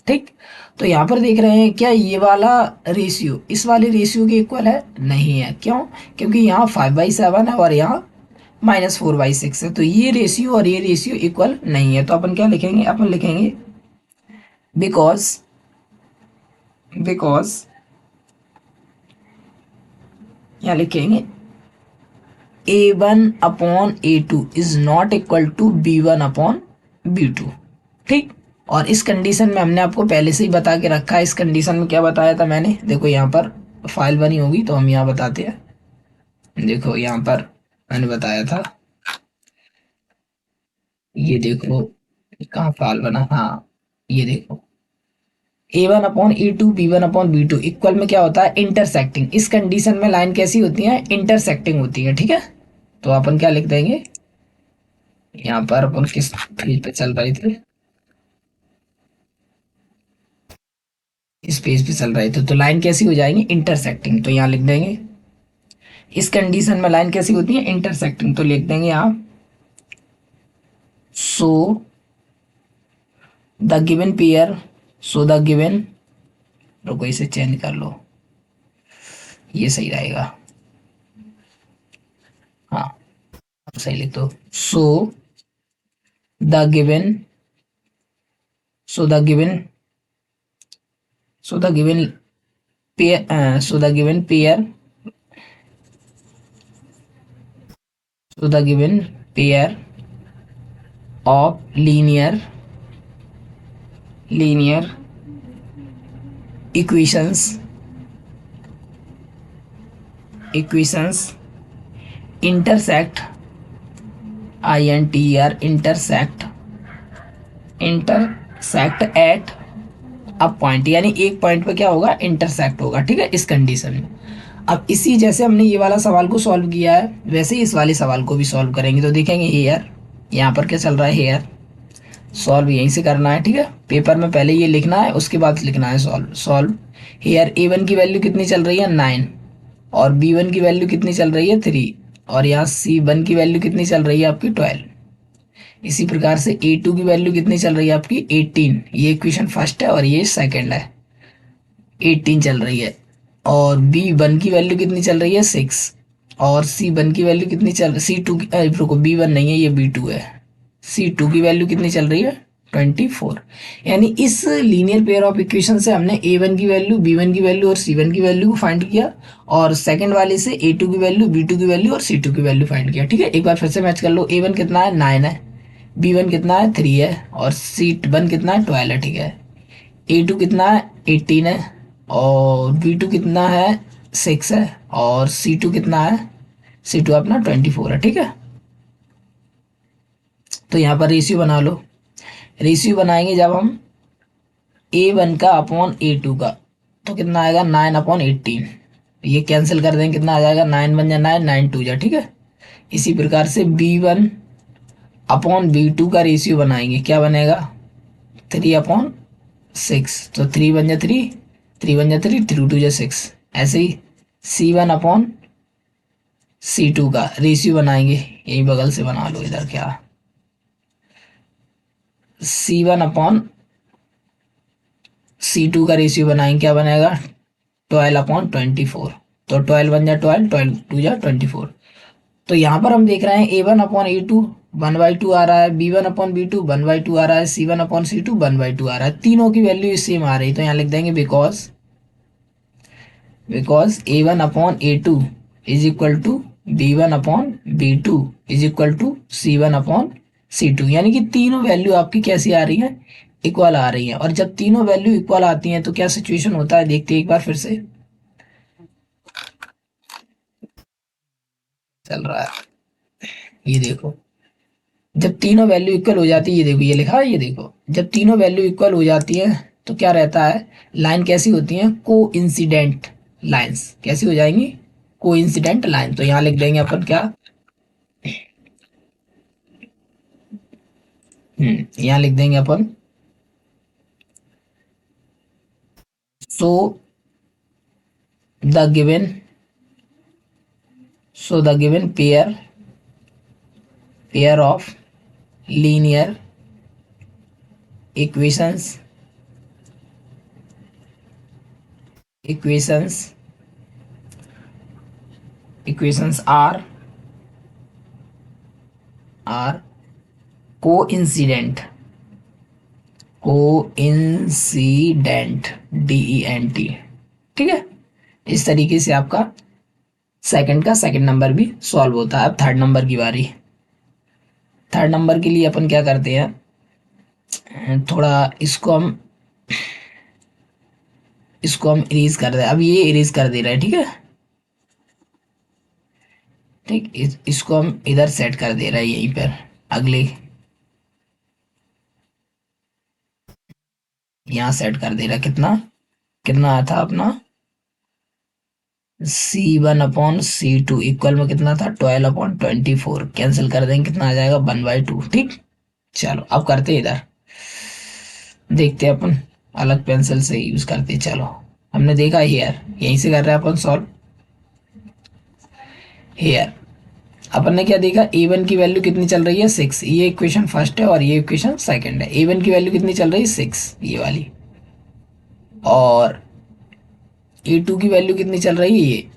A: ठीक, तो यहाँ पर देख रहे हैं क्या ये वाला रेशियो इस वाले रेशियो के इक्वल है, नहीं है। क्यों, क्योंकि यहाँ 5/7 है और यहाँ -4/6 है। तो ये रेशियो और ये रेशियो इक्वल नहीं है। तो अपन क्या लिखेंगे, अपन लिखेंगे बिकॉज बिकॉज यहाँ लिखेंगे A1/A2 is not equal to B1/B2। ठीक, और इस कंडीशन में हमने आपको पहले से ही बता के रखा है। इस कंडीशन में क्या बताया था मैंने, देखो यहाँ पर फाइल बनी होगी तो हम यहाँ बताते हैं। देखो यहाँ पर मैंने बताया था, ये देखो कहाँ फाइल बना, हाँ ये देखो A1/A2 B1/B2 इक्वल में क्या होता है, इंटरसेक्टिंग। इस कंडीशन में लाइन कैसी होती है, इंटरसेक्टिंग होती है, ठीक है। तो अपन क्या लिख देंगे, यहाँ पर अपन किस पेज पे चल रहे थे, इस पेज पे चल रहे थे। तो लाइन कैसी हो जाएगी, इंटरसेक्टिंग। तो यहाँ लिख देंगे, इस कंडीशन में लाइन कैसी होती है, इंटरसेक्टिंग। तो लिख देंगे यहाँ, सो the given pair, so the given, रुको इसे चेंज कर लो, ये सही रहेगा, हाँ सही लिख दो। The given so the given so the given pair so the given pair so the given pair of linear equations intersect intersect at a point, यानी एक पॉइंट पे क्या होगा, इंटरसेक्ट होगा, ठीक है, इस कंडीशन में। अब इसी जैसे हमने ये वाला सवाल को सॉल्व किया है, वैसे ही इस वाले सवाल को भी सॉल्व करेंगे। तो देखेंगे हेयर, यहाँ पर क्या चल रहा है, हेयर सॉल्व यहीं से करना है, ठीक है। पेपर में पहले ये लिखना है, उसके बाद लिखना है सॉल्व। हेयर A1 की वैल्यू कितनी चल रही है, 9। और B1 की वैल्यू कितनी चल रही है, 3। और यहाँ C1 की वैल्यू कितनी चल रही है आपकी, 12। इसी प्रकार से A2 की वैल्यू कितनी चल रही है आपकी, 18। ये इक्वेशन फर्स्ट है और ये सेकंड है, 18 चल रही है। और B1 की वैल्यू कितनी चल रही है, 6। और C1 की वैल्यू कितनी चल, C2 की, रुको B1 नहीं है, ये B2 है। C2 की वैल्यू कितनी चल रही है, 24। यानी इस लीनियर पेयर ऑफ इक्वेशन से हमने A1 की वैल्यू, B1 की वैल्यू और C1 की वैल्यू को फाइंड किया, और सेकंड वाले से A2 की वैल्यू, B2 की वैल्यू और C2 की वैल्यू फाइंड किया, ठीक है। एक बार फिर से मैच कर लो, A1 कितना है, 9 है। B1 कितना है, 3 है। और C1 कितना है, 12 है, ठीक है। A2 कितना है, 18 है। और B2 कितना है, 6 है। और C2 कितना है, C2 अपना 24 है, ठीक है। तो यहाँ पर रेशियो बना लो। रेशियो बनाएंगे जब हम A1 का अपॉन A2 का, तो कितना आएगा, 9/18। ये कैंसिल कर देंगे, कितना आ जाएगा, 9 बन जा 9, 9 2 जा, ठीक है। इसी प्रकार से B1/B2 का रेशियो बनाएंगे, क्या बनेगा, 3/6। तो 3 बन जा 3, 3 बन जा 3, 3 2 जा 6। ऐसे ही C1/C2 का रेशियो बनाएंगे, यही बगल से बना लो इधर, क्या C1/C2 का रेशियो बनाएंगे, क्या बनेगा, 12/24। तो 12 बन जा 12, 12 2 जा 24। तो यहाँ पर हम देख रहे हैं A1/A2 1/2 आ रहा है, B1/B2 1/2 आ रहा है, C1/C2 1/2 आ रहा है। तीनों की वैल्यू सेम आ रही है। तो यहाँ लिख देंगे because A1/A2 is equal to B1/B2 is equal to C1/C2। C2, यानी कि तीनों वैल्यू आपकी कैसी आ रही है, इक्वल आ रही है। और जब तीनों वैल्यू इक्वल आती हैं तो क्या सिचुएशन होता है, देखते हैं एक बार फिर से। चल रहा है, ये देखो, जब तीनों वैल्यू इक्वल हो जाती है, ये देखो ये लिखा है, ये देखो जब तीनों वैल्यू इक्वल हो जाती है तो क्या रहता है, लाइन कैसी होती है, को इंसिडेंट लाइन्स कैसी हो जाएंगी, को इंसिडेंट लाइन। तो यहाँ लिख देंगे अपन क्या, यहाँ लिख देंगे अपन, so the given, so the given pair of linear equations equations equations are coincident, coincident, DENT। ठीक है, इस तरीके से आपका सेकंड का सेकंड नंबर भी सॉल्व होता है। अब थर्ड नंबर की बारी। थर्ड नंबर के लिए अपन क्या करते हैं, थोड़ा इसको हम इरेज कर दे, अब ये इरेज कर दे रहा है, ठीक है। ठीक, इसको हम इधर सेट कर दे रहा है यहीं पर, अगले यहाँ सेट कर दे रहा है। कितना कितना आया था अपना, C1/C2 इक्वल में कितना था, 12/24। कैंसिल कर देंगे, कितना आ जाएगा, 1/2। ठीक, चलो अब करते हैं इधर, देखते हैं अपन, अलग पेंसिल से यूज करते हैं। चलो, हमने देखा हेयर, यहीं से कर रहे हैं अपन सॉल्व। हेयर अपन ने क्या देखा, A1 की वैल्यू कितनी चल रही है, 6। ये इक्वेशन फर्स्ट है और ये इक्वेशन सेकंड है। A1 की वैल्यू कितनी चल रही है, 6, ये वाली। और A2 की वैल्यू कितनी चल रही है, ये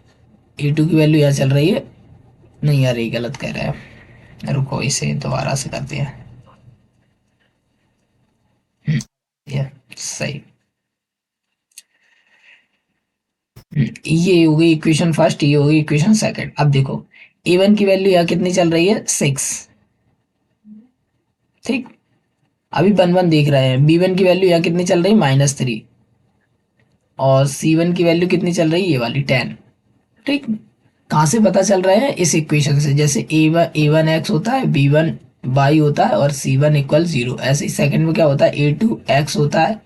A: A2 की वैल्यू यहाँ चल रही है, नहीं यार ये गलत कह रहा है, रुको इसे दोबारा से करते हैं। ये सही। ये हो गई इक्वेशन फर्स्ट, ये हो गई इक्वेशन सेकंड। अब देखो A1 की वैल्यू यहाँ कितनी चल रही है, 6। ठीक, अभी वन वन देख रहे हैं। B1 की वैल्यू यहाँ कितनी चल रही है, -3। और C1 की वैल्यू कितनी चल रही है, ये वाली 10। ठीक, कहाँ से पता चल रहा है, इस इक्वेशन से। जैसे A1 x होता है, B1 y होता है और C1 = 0। ऐसे ही सेकंड में क्या होता है, A2 x होता है,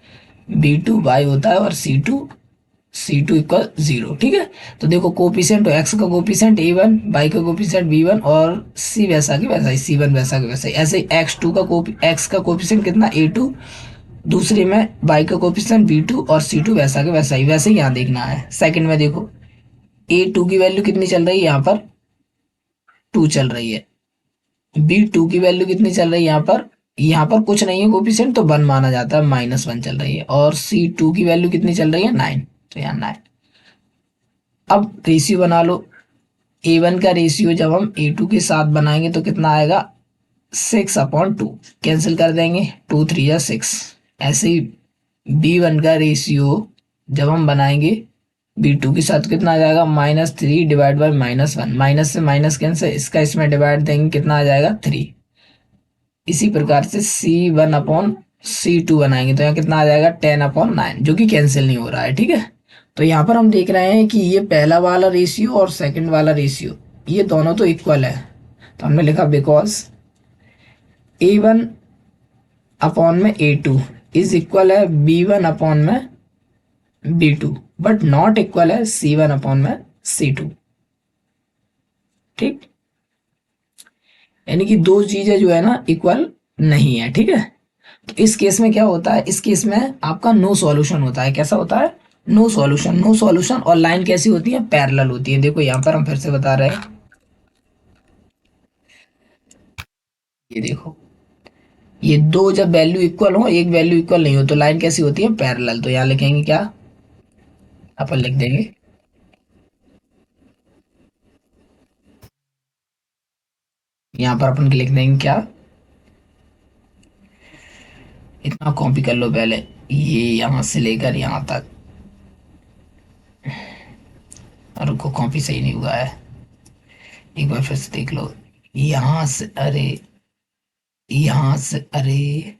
A: B2 y होता है और C2 = 0। ठीक है, तो देखो कोपिशेंट, तो x का कोपिशेंट A1, y का कोपिशेंट B1 और C वैसा की वैसा ही, C1 वैसा की वैसा ही। ऐसे ही x का कोपिशेंट कितना, A2, दूसरे में y का कोपिशेंट B2 और C2 वैसा के वैसा ही। वैसे ही यहाँ देखना है सेकंड में। देखो A2 की वैल्यू कितनी चल रही है, यहाँ पर 2 चल रही है। B2 की वैल्यू कितनी चल रही है, यहाँ पर कुछ नहीं है कोफिशिएंट, तो 1 माना जाता है, -1 चल रही है। और C2 की वैल्यू कितनी चल रही है, 9, तो यहाँ 9। अब रेशियो बना लो, A1 का रेशियो जब हम A2 के साथ बनाएंगे तो कितना आएगा, 6/2। कैंसिल कर देंगे, 2 3 या 6। ऐसे ही B1 का रेशियो जब हम बनाएंगे B2 के साथ, कितना आ जाएगा, -3 डिवाइड बाई -1। माइनस से माइनस कैंसिल, इसका इसमें डिवाइड देंगे, कितना आ जाएगा, 3। इसी प्रकार से C1/C2 बनाएंगे तो यहाँ कितना आ जाएगा, 10/9, जो कि कैंसिल नहीं हो रहा है। ठीक है, तो यहाँ पर हम देख रहे हैं कि ये पहला वाला रेशियो और सेकंड वाला रेशियो, ये दोनों तो इक्वल है। तो हमने लिखा बिकॉज A1/A2 इज इक्वल है B1/B2, बट नॉट इक्वल है C1/C2। ठीक, यानी कि दो चीजें जो है ना इक्वल नहीं है। ठीक है, तो इस केस में क्या होता है, इस केस में आपका नो सॉल्यूशन होता है। कैसा होता है, नो सॉल्यूशन। नो सॉल्यूशन, और लाइन कैसी होती है, पैरेलल होती है। देखो यहाँ पर हम फिर से बता रहे हैं, ये देखो, ये दो जब वैल्यू इक्वल हो, एक वैल्यू इक्वल नहीं हो, तो लाइन कैसी होती है, पैरेलल। तो यहाँ लिखेंगे क्या, अपन लिख देंगे, यहाँ पर अपन लिख देंगे क्या, इतना कॉपी कर लो पहले, ये यहाँ से लेकर यहाँ तक। और को कॉपी सही नहीं हुआ है, एक बार फिर से देख लो, यहाँ से, अरे यहाँ से, अरे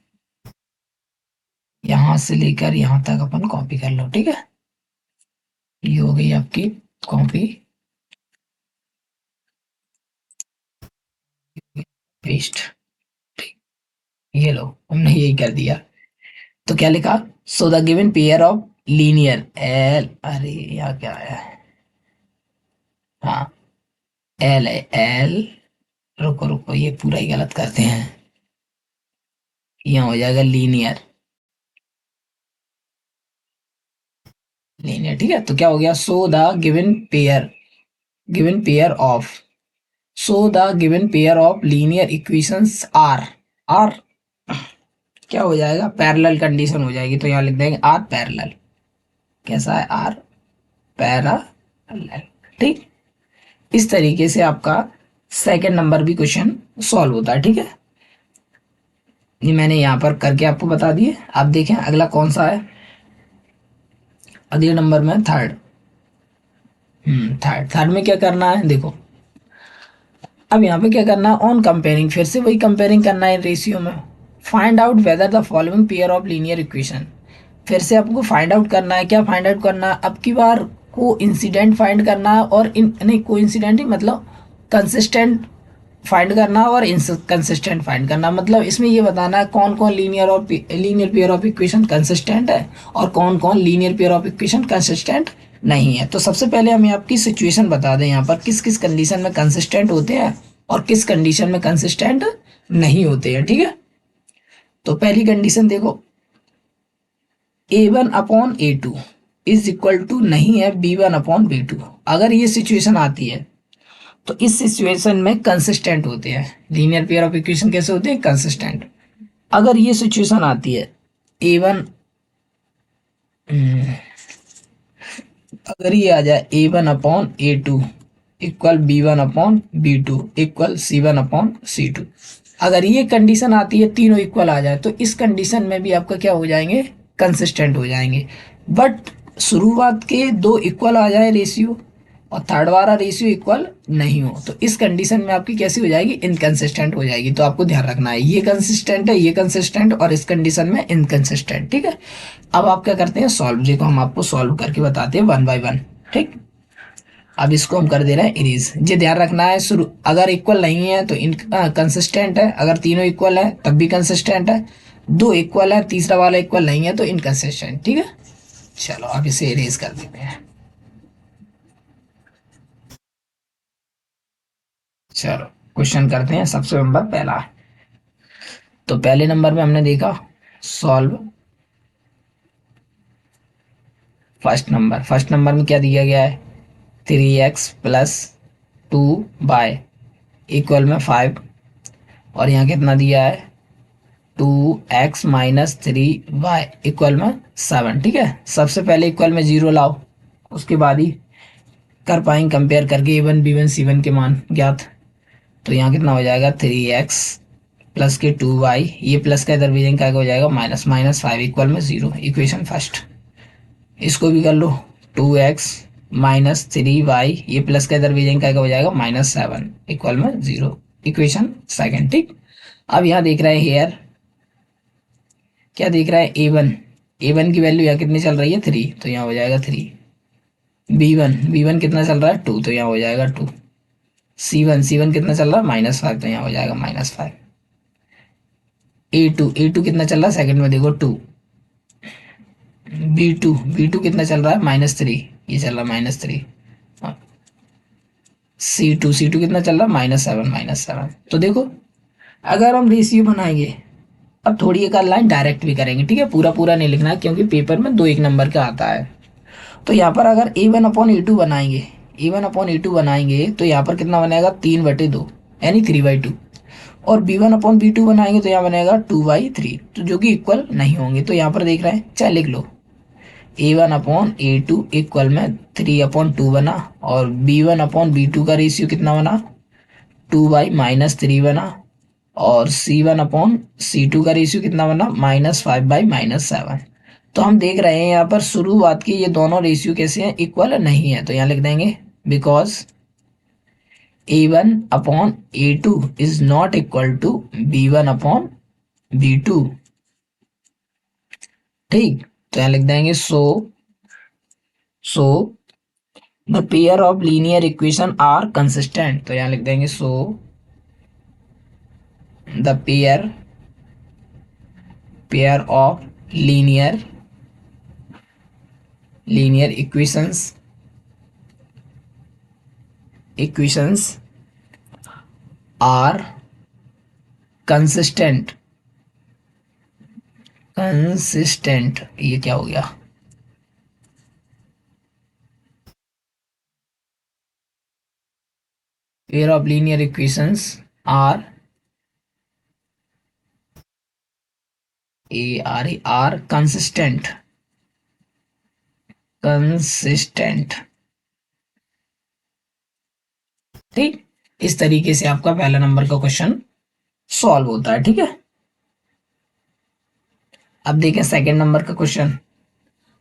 A: यहाँ से लेकर यहाँ तक अपन कॉपी कर लो, ठीक है। ये हो गई आपकी कॉपी पेस्ट। ये लो, हमने यही कर दिया। तो क्या लिखा, सो the given pair of linear L, अरे यहाँ क्या है, हाँ एल है एल, रुको रुको ये पूरा ही गलत करते हैं, यहाँ हो जाएगा लीनियर, लीनियर ठीक है। तो क्या हो गया, so the given pair, given pair of, so the given pair of linear equations are, are क्या हो जाएगा, पैरेलल कंडीशन हो जाएगी, तो यहाँ लिख देंगे आर पैरेलल, कैसा है आर पैरेलल, ठीक। इस तरीके से आपका सेकंड नंबर भी क्वेश्चन सॉल्व होता है, ठीक है। ये मैंने यहाँ पर करके आपको बता दिए। आप देखें अगला कौन सा है, अगले नंबर में थर्ड, थर्ड, थर्ड में क्या करना है देखो। अब यहाँ पे क्या करना है, ऑन कंपेयरिंग, फिर से वही कंपेयरिंग करना है रेशियो में। Find out whether the following pair of linear equation, फिर से आपको फाइंड आउट करना है, क्या फाइंड आउट करना है, अब की बार को इंसिडेंट फाइंड करना है, और इन नहीं को इंसिडेंट ही मतलब कंसिस्टेंट फाइंड करना और इनकंसिस्टेंट फाइंड करना। मतलब इसमें ये बताना है कौन कौन linear pair of equation consistent है और कौन कौन linear pair of equation consistent नहीं है। तो सबसे पहले हमें आपकी सिचुएशन बता दें, यहाँ पर किस किस कंडीशन में कंसिस्टेंट होते हैं और किस कंडीशन में कंसिस्टेंट नहीं होते हैं, ठीक है। तो पहली कंडीशन देखो, A1/A2 इज इक्वल टू नहीं है B1/B2। अगर ये सिचुएशन आती है तो इस सिचुएशन में कंसिस्टेंट होते हैं, लीनियर पेयर ऑफ इक्वेशन कैसे होते हैं, कंसिस्टेंट। अगर ये सिचुएशन आती है A1, अगर ये आ जाए A1/A2 equal B1/B2 equal C1/C2, अगर ये कंडीशन आती है तीनों इक्वल आ जाए तो इस कंडीशन में भी आपका क्या हो जाएंगे, कंसिस्टेंट हो जाएंगे। बट शुरुआत के दो इक्वल आ जाए रेशियो और थर्ड वाला रेशियो इक्वल नहीं हो तो इस कंडीशन में आपकी कैसी हो जाएगी, इनकंसिस्टेंट हो जाएगी। तो आपको ध्यान रखना है ये कंसिस्टेंट है, ये कंसिस्टेंट, और इस कंडीशन में इनकंसिस्टेंट, ठीक है। अब आप क्या करते हैं, सॉल्व, देखो हम आपको सॉल्व करके बताते हैं वन बाय वन, ठीक। अब इसको हम कर दे रहे हैं इरेज। ये ध्यान रखना है, शुरू अगर इक्वल नहीं है तो इन कंसिस्टेंट है, अगर तीनों इक्वल है तब भी कंसिस्टेंट है, दो इक्वल है तीसरा वाला इक्वल नहीं है तो इनकंसिस्टेंट, ठीक है। चलो अब इसे इरेज कर देते हैं। चलो क्वेश्चन करते हैं, सबसे नंबर पहला। तो पहले नंबर में हमने देखा सॉल्व फर्स्ट नंबर में क्या दिया गया है, 3x+2y इक्वल में 5, और यहाँ कितना दिया है 2x-3y इक्वल में 7, ठीक है। सबसे पहले इक्वल में 0 लाओ, उसके बाद ही कर पाएंगे कंपेयर करके A1 B1 C1 के मान ज्ञात। तो यहाँ कितना हो जाएगा 3x प्लस के 2y, ये प्लस का इधर भी क्या हो जाएगा माइनस, -5 इक्वल में 0, इक्वेशन फर्स्ट। इसको भी कर लो, 2x-3y, ये प्लस का इधर भी क्या हो जाएगा -7 इक्वल में 0, इक्वेशन सेकंड, ठीक। अब यहाँ देख रहे हैं हेयर, क्या देख रहा है A1 की वैल्यू यहाँ कितनी चल रही है 3, तो यहाँ हो जाएगा 3। B1 कितना चल रहा है 2, तो यहाँ हो जाएगा 2। C1 कितना चल रहा है -5, तो यहाँ हो जाएगा -5। A2 कितना चल रहा है सेकंड में देखो 2। B2 कितना चल रहा है -3, ये चल रहा है -3। C2 कितना चल रहा है -7। तो देखो अगर हम रेशियो बनाएंगे, अब थोड़ी एक लाइन डायरेक्ट भी करेंगे, ठीक है, पूरा पूरा नहीं लिखना है क्योंकि पेपर में 2 एक नंबर का आता है। तो यहाँ पर अगर A1/A2 बनाएंगे, A1/A2 बनाएंगे तो यहाँ पर कितना बनेगा 3/2 यानी 3/2, और B1/B2 बनाएंगे तो यहाँ बनेगा 2/3, तो जो कि इक्वल नहीं होंगे। तो यहाँ पर देख रहे हैं, चाहे लिख लो A1/A2 इक्वल में 3/2 बना, और B1/B2 का रेशियो कितना बना 2/-3 बना, और C1/C2 का रेशियो कितना बना -5/-7। तो हम देख रहे हैं यहाँ पर शुरुआत के ये दोनों रेशियो कैसे हैं, इक्वल नहीं है। तो यहाँ लिख देंगे because A1/A2 is not equal to B1/B2। ठीक, तो यहाँ लिख देंगे so the pair of linear equation are consistent. तो यहाँ लिख देंगे so the pair of linear equations are consistent. ये क्या हो गया? Pair of linear equations are are consistent. ठीक, इस तरीके से आपका पहला नंबर का क्वेश्चन सॉल्व होता है। ठीक है, अब देखें सेकंड नंबर का क्वेश्चन।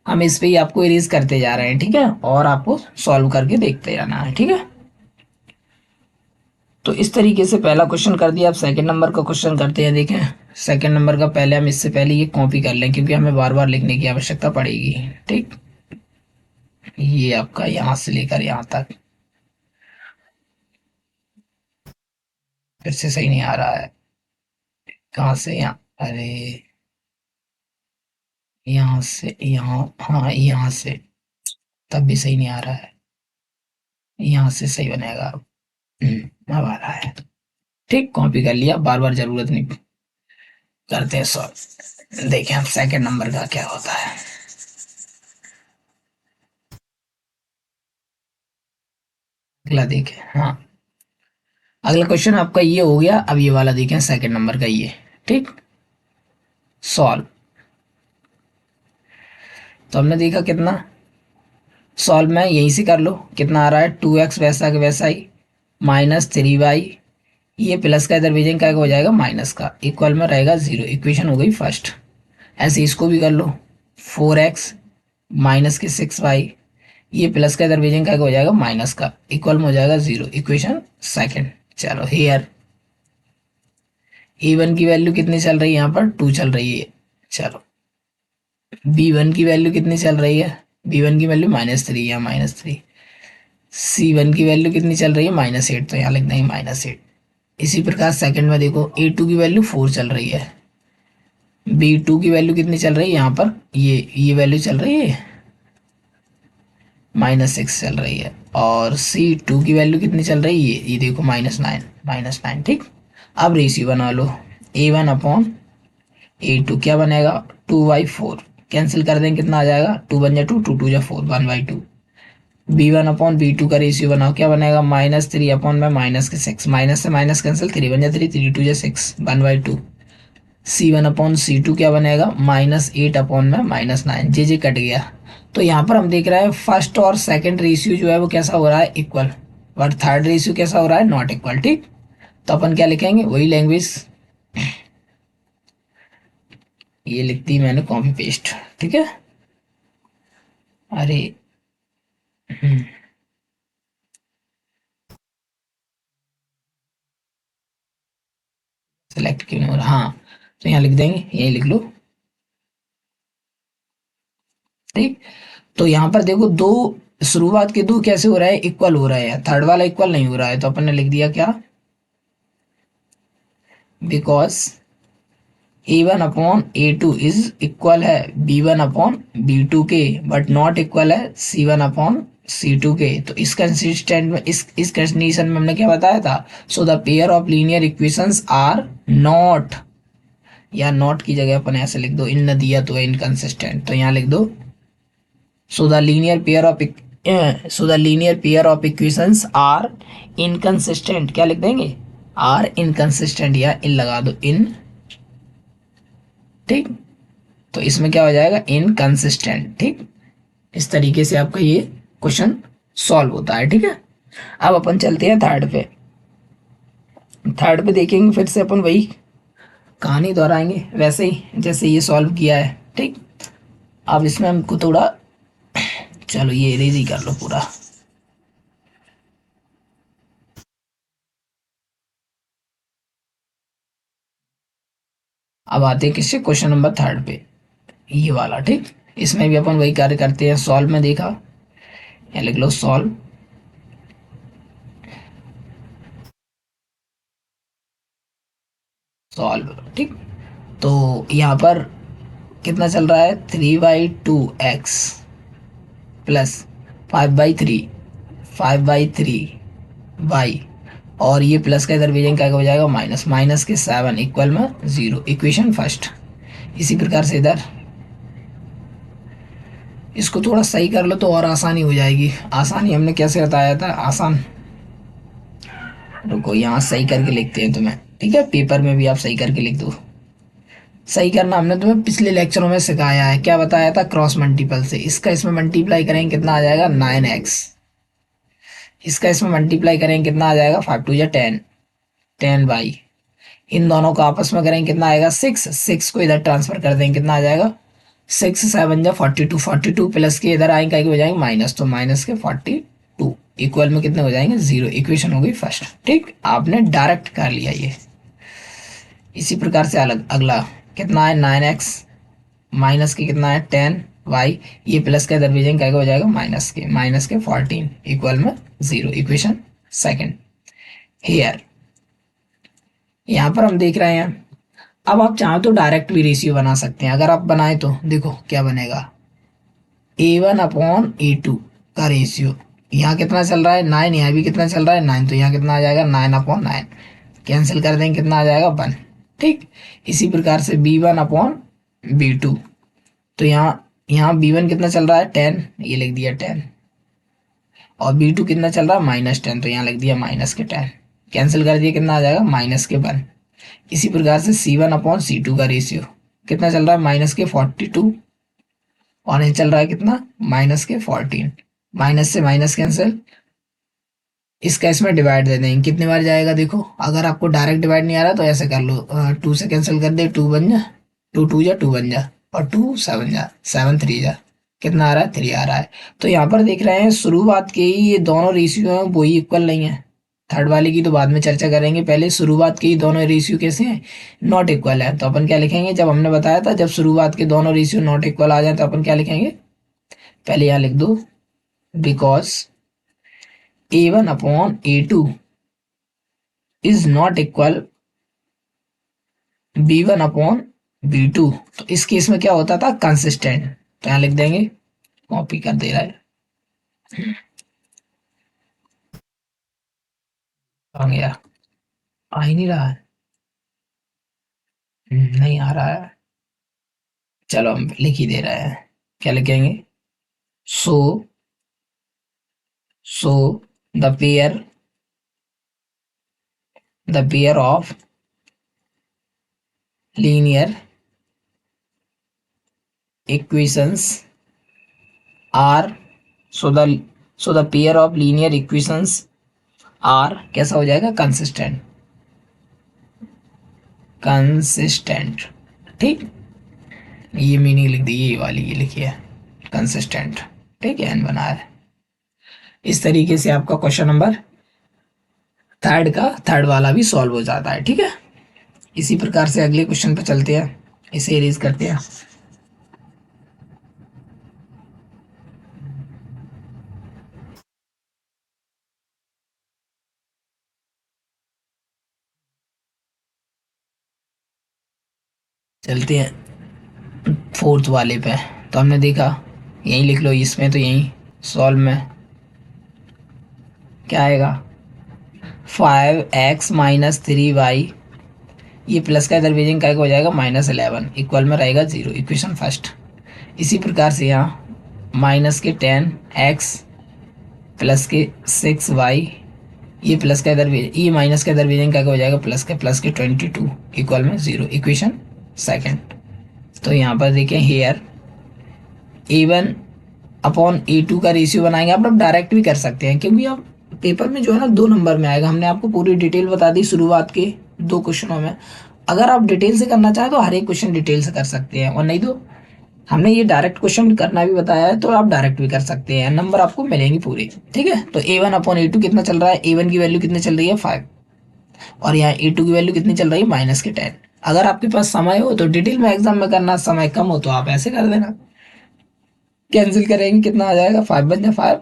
A: हम इस पे ही आपको इरेज करते जा रहे हैं, ठीक है, और आपको सॉल्व करके देखते जाना है। ठीक है, तो इस तरीके से पहला क्वेश्चन कर दिया। अब सेकंड नंबर का क्वेश्चन करते हैं। देखें सेकंड नंबर का पहले हम इससे पहले ये कॉपी कर लें, क्योंकि हमें बार बार लिखने की आवश्यकता पड़ेगी। ठीक, ये आपका यहां से लेकर यहां तक फिर से सही नहीं आ रहा है। कहाँ से यहाँ, अरे यहाँ से यहाँ, हाँ यहाँ से, तब भी सही नहीं आ रहा है। यहाँ से सही बनेगा अब। अब आ रहा है। ठीक, कॉपी कर लिया, बार बार जरूरत नहीं। करते हैं सॉल्व, देखें हम सेकंड नंबर का क्या होता है। अगला देखें, हाँ अगला क्वेश्चन आपका ये हो गया। अब ये वाला देखें सेकंड नंबर का ये। ठीक, सॉल्व। तो हमने देखा कितना सॉल्व में यहीं से कर लो, कितना आ रहा है 2x वैसा का वैसा ही -3y, ये प्लस का इधर भेजेंगे क्या हो जाएगा माइनस का, इक्वल में रहेगा 0। इक्वेशन हो गई फर्स्ट। ऐसे इसको भी कर लो 4x माइनस के 6y, ये प्लस का इधर भेजेंगे क्या हो जाएगा माइनस का, इक्वल में हो जाएगा 0। Equation second. चलो हेयर A1 की वैल्यू कितनी चल रही है, यहाँ पर 2 चल रही है। चलो B1 की वैल्यू कितनी चल रही है, B1 की वैल्यू -3 या -3। C1 की वैल्यू कितनी चल रही है -8, तो यहाँ लिख देंगे -8। इसी प्रकार सेकंड में देखो A2 की वैल्यू 4 चल रही है, B2 की वैल्यू कितनी चल रही है, यहाँ पर ये वैल्यू चल रही है -6 चल रही है, और C2 की वैल्यू कितनी चल रही है, ये देखो -9। ठीक, अब रेशियो बना लो A1/A2 क्या बनेगा 2/4, कैंसिल कर देंगे कितना आ जाएगा 2 बन जा 2, 2 2 जा 4, 1/2। B1/B2 का रेशियो बनाओ, क्या बनेगा -3/(-6), माइनस से माइनस कैंसिल, 3 बन जा 3, 3 2 जा 6, 1/2। C1/C2 क्या बनेगा -8/(-9), जे कट गया। तो यहाँ पर हम देख रहे हैं फर्स्ट और सेकंड रेशियो जो है वो कैसा हो रहा है इक्वल, बट थर्ड रेशियो कैसा हो रहा है नॉट इक्वल। ठीक, तो अपन क्या लिखेंगे वही लैंग्वेज, ये लिख दी मैंने कॉपी पेस्ट। ठीक है, अरे सेलेक्ट क्यों नहीं हो रहा, हाँ तो यहाँ लिख देंगे, यही लिख लो। ठीक, तो यहाँ पर देखो दो शुरुआत के दो कैसे हो रहा है इक्वल हो रहा है, थर्ड वाला इक्वल नहीं हो रहा है, तो अपन ने लिख दिया क्या बिकॉज A1/A2 इज इक्वल है B1/B2 के, बट नॉट इक्वल है C1/C2 के। तो इस कंसिस्टेंट में इस कंडीशन में हमने क्या बताया था, so the pair of linear equations are not, या नॉट की जगह अपन ऐसे लिख दो, इन दिया तो इनकंसिस्टेंट, तो यहाँ लिख दो so the linear pair of equations are inconsistent. क्या लिख देंगे आर इनकंसिस्टेंट, या इन लगा दो इन। ठीक, तो इसमें क्या हो जाएगा इनकंसिस्टेंट। ठीक, इस तरीके से आपका ये क्वेश्चन सॉल्व होता है। ठीक है, अब अपन चलते हैं थर्ड पे। थर्ड पे देखेंगे फिर से अपन वही कहानी दोहराएंगे वैसे ही जैसे ये सॉल्व किया है। ठीक, अब इसमें हमको थोड़ा, चलो ये इरेज ही कर लो पूरा। अब आते हैं किससे, क्वेश्चन नंबर 3 पे, ये वाला। ठीक, इसमें भी अपन वही कार्य करते हैं। सॉल्व में देखा, या लिख लो सॉल्व। सॉल्व, ठीक। तो यहाँ पर कितना चल रहा है, 3/2x प्लस 5/3, 5/3 y, और ये प्लस का इधर भेजेंगे क्या हो जाएगा, माइनस, माइनस के 7 इक्वल में 0, इक्वेशन फर्स्ट। इसी प्रकार से इधर इसको थोड़ा सही कर लो तो और आसानी हो जाएगी। आसानी हमने कैसे बताया था, आसान, रुको यहाँ सही करके लिखते हैं तुम्हें, ठीक है, पेपर में भी आप सही करके लिख दो। सही करना हमने तुम्हें पिछले लेक्चरों में सिखाया है, क्या बताया था, क्रॉस मल्टीपल से। इसका इसमें मल्टीप्लाई करेंगे कितना आ जाएगा, 9x। इसका इसमें मल्टीप्लाई करेंगे कितना आ जाएगा, 5×2 = 10, 10y। इन दोनों को आपस में करेंगे कितना आएगा, 6, 6 को इधर ट्रांसफर कर देंगे कितना आ जाएगा, 6×7 = 42, 42 प्लस के इधर आएंगे हो जाएंगे माइनस, तो माइनस के 42 इक्वल में कितने हो जाएंगे, 0। इक्वेशन हो गई फर्स्ट। ठीक, आपने डायरेक्ट कर लिया ये। इसी प्रकार से अलग अगला कितना है, 9x माइनस के कितना है, 10y, ये प्लस का इधर भेजेंगे क्या हो जाएगा, माइनस के 14 इक्वल में 0। Equation second. हेयर यहाँ पर हम देख रहे हैं, अब आप चाहो तो डायरेक्ट भी रेशियो बना सकते हैं। अगर आप बनाए तो देखो क्या बनेगा, A1/A2 का रेशियो, यहाँ कितना चल रहा है 9, यहाँ भी कितना चल रहा है 9, तो यहाँ कितना आ जाएगा 9/9, कैंसिल कर देंगे कितना आ जाएगा 1। ठीक, इसी प्रकार से B1/B2, तो यहाँ यहाँ B1 कितना चल रहा है 10, ये लिख दिया 10, और B2 कितना चल रहा है -10, तो यहाँ लिख दिया -10, कैंसिल कर दिया कितना आ जाएगा -1। इसी प्रकार से C1/C2 का रेशियो कितना चल रहा है -42, और ये चल रहा है कितना -14, माइनस से माइनस कैंसिल, इसका इसमें डिवाइड दे देंगे कितने बार जाएगा देखो। अगर आपको डायरेक्ट डिवाइड नहीं आ रहा तो ऐसे कर लो, 2 से कैंसिल कर दे, 2 बन जा, 2 2 जा 2 बन जा, और 2 7 जा, 7 3 जा, कितना आ रहा है 3 आ रहा है। तो यहाँ पर देख रहे हैं शुरुआत के ही ये दोनों रेशियो हैं वो ही इक्वल नहीं है। थर्ड वाले की तो बाद में चर्चा करेंगे, पहले शुरुआत के ही दोनों रेशियो कैसे हैं, नॉट इक्वल है। तो अपन क्या लिखेंगे, जब हमने बताया था जब शुरुआत के दोनों रेशियो नॉट इक्वल आ जाए तो अपन क्या लिखेंगे, पहले यहाँ लिख दो, because A1/A2 is not equal B1/B2। तो इस केस में क्या होता था, कंसिस्टेंट। तो यहाँ लिख देंगे, कॉपी कर दे रहा है, आ गया, आ ही नहीं रहा है, नहीं आ रहा है, चलो हम लिख ही दे रहे हैं। क्या लिखेंगे, so so the pair of linear equations are, so the pair of linear equations are कैसा हो जाएगा, कंसिस्टेंट, कंसिस्टेंट। ठीक, ये मीनिंग लिख दी, ये वाली ये लिखी है कंसिस्टेंट। ठीक है, एन बना है। इस तरीके से आपका क्वेश्चन नंबर थर्ड वाला भी सॉल्व हो जाता है। ठीक है, इसी प्रकार से अगले क्वेश्चन पे चलते हैं, इसे इरेज करते हैं। चलते हैं फोर्थ वाले पे। तो हमने देखा, यही लिख लो इसमें, तो यही सॉल्व में क्या आएगा, 5x - 3y, ये प्लस का इधर भेजेंगे क्या हो जाएगा -11 इक्वल में रहेगा 0। Equation first. इसी प्रकार से यहाँ माइनस के 10x प्लस के 6y, ये प्लस का इधर ये माइनस का इधर भेजेंगे क्या हो जाएगा प्लस के 22 इक्वल में 0। Equation second. तो यहाँ पर देखें, हेयर A1/A2 का रेशियो बनाएंगे। आप लोग डायरेक्ट भी कर सकते हैं, क्योंकि आप पेपर में जो है ना 2 नंबर में आएगा। हमने आपको पूरी डिटेल बता दी शुरुआत के 2 क्वेश्चनों में। अगर आप डिटेल से करना चाहें तो हर एक क्वेश्चन डिटेल से कर सकते हैं, और नहीं तो हमने ये डायरेक्ट क्वेश्चन करना भी बताया है, तो आप डायरेक्ट भी कर सकते हैं, नंबर आपको मिलेंगे पूरे। ठीक है, तो A1/A2 कितना चल रहा है, A1 की वैल्यू कितनी चल रही है 5, और यहाँ A2 की वैल्यू कितनी चल रही है -10। अगर आपके पास समय हो तो डिटेल में एग्जाम में करना, समय कम हो तो आप ऐसे कर देना। कैंसिल करेंगे कितना आ जाएगा, 5 × 5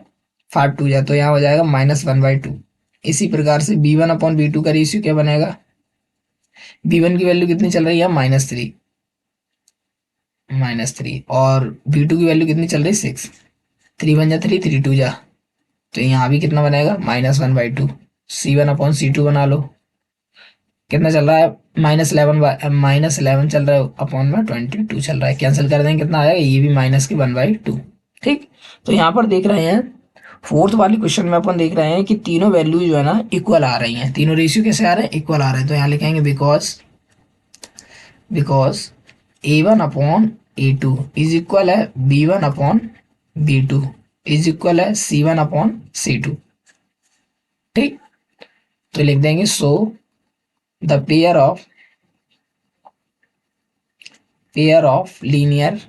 A: 5 × 2 जा, तो यहाँ हो जाएगा -1/2। इसी प्रकार से b1/b2 का रेशियो क्या बनेगा, b1 की वैल्यू कितनी चल रही है, -3 और b2 की वैल्यू कितनी चल रही है, 6। 3 × 1 = 3, 3 × 2 = तो यहाँ भी कितना बनेगा, -1/2। C1/C2 बना लो, कितना चल रहा है, -11 चल रहा है, अपॉन में 22 चल रहा है, कैंसिल कर देंगे कितना आएगा, ये भी -1/2। ठीक, तो यहाँ पर देख रहे हैं फोर्थ वाली क्वेश्चन में अपन देख रहे हैं कि तीनों वैल्यू जो है ना इक्वल आ रही हैं, तीनों रेशियो कैसे आ रहे हैं, इक्वल आ रहे हैं। तो यहाँ लिखेंगे बिकॉज A1/A2 इज इक्वल है B1/B2 इज इक्वल है C1/C2। ठीक, तो लिख देंगे so the pair of linear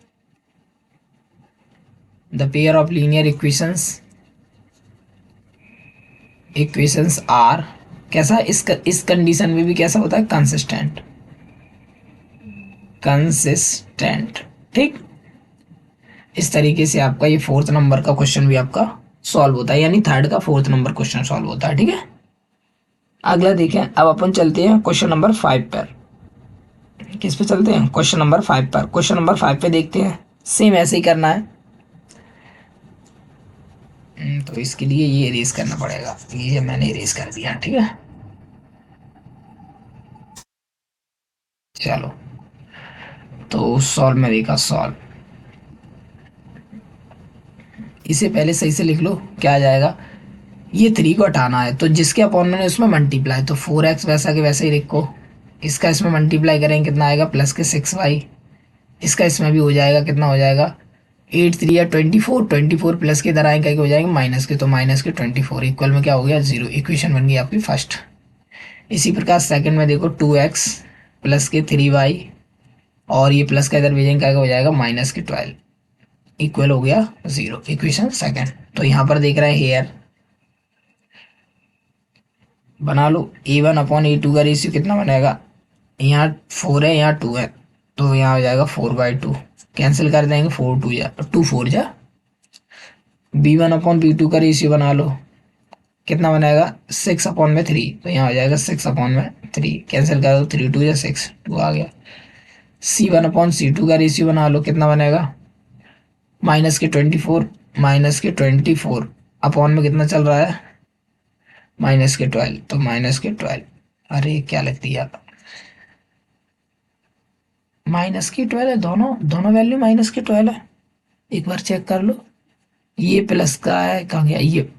A: equations are, कैसा, इस कंडीशन में भी कैसा होता है, कंसिस्टेंट। ठीक, इस तरीके से आपका ये फोर्थ नंबर का क्वेश्चन भी आपका सॉल्व होता है, यानी थर्ड का फोर्थ नंबर क्वेश्चन सॉल्व होता है। ठीक है, अगला देखें, अब अपन चलते हैं क्वेश्चन नंबर 5 पर। किस पे चलते हैं, क्वेश्चन नंबर 5 पर। क्वेश्चन नंबर 5 पे देखते हैं, सेम ऐसे ही करना है। तो इसके लिए ये इरेज करना पड़ेगा, ये मैंने इरेज कर दिया। ठीक है, चलो, तो सॉल्व में देखा, सॉल्व, इसे पहले सही से लिख लो, क्या आ जाएगा, ये 3 को हटाना है तो जिसके अपॉन में उसमें मल्टीप्लाई, तो 4x वैसा के वैसे ही लिखो, इसका इसमें मल्टीप्लाई करेंगे कितना आएगा, +6y, इसका इसमें भी हो जाएगा, कितना हो जाएगा, 8×3 = 24, 24 प्लस के इधर आएंगे हो जाएंगे माइनस के, तो -24 इक्वल में क्या हो गया, 0। इक्वेशन बन गई आपकी फर्स्ट। इसी प्रकार सेकंड में देखो, 2x प्लस के 3y और ये प्लस का इधर भेजेंगे क्या हो जाएगा, -12 इक्वल हो गया 0। Equation second. तो यहाँ पर देख रहे हैं हेयर, बना लो, A1/A2 का रेशियो कितना बनेगा, यहाँ 4 है, यहाँ 2 है, तो यहाँ हो जाएगा 4/2, कैंसिल कर देंगे, 2 4 जा। B1/B2 का रेशियो बना लो, कितना बनेगा, 6/3, तो यहाँ हो जाएगा 6/3, कैंसिल कर दो, 3 × 2 = 6, 2 आ गया। C1/C2 का रेशियो बना लो, कितना बनेगा, -24 अपॉन में कितना चल रहा है, -12, तो -12, अरे क्या लगती है, -12 है, दोनों दोनों वैल्यू -12 है, एक बार चेक कर लो। ये प्लस का है, कहाँ गया, ये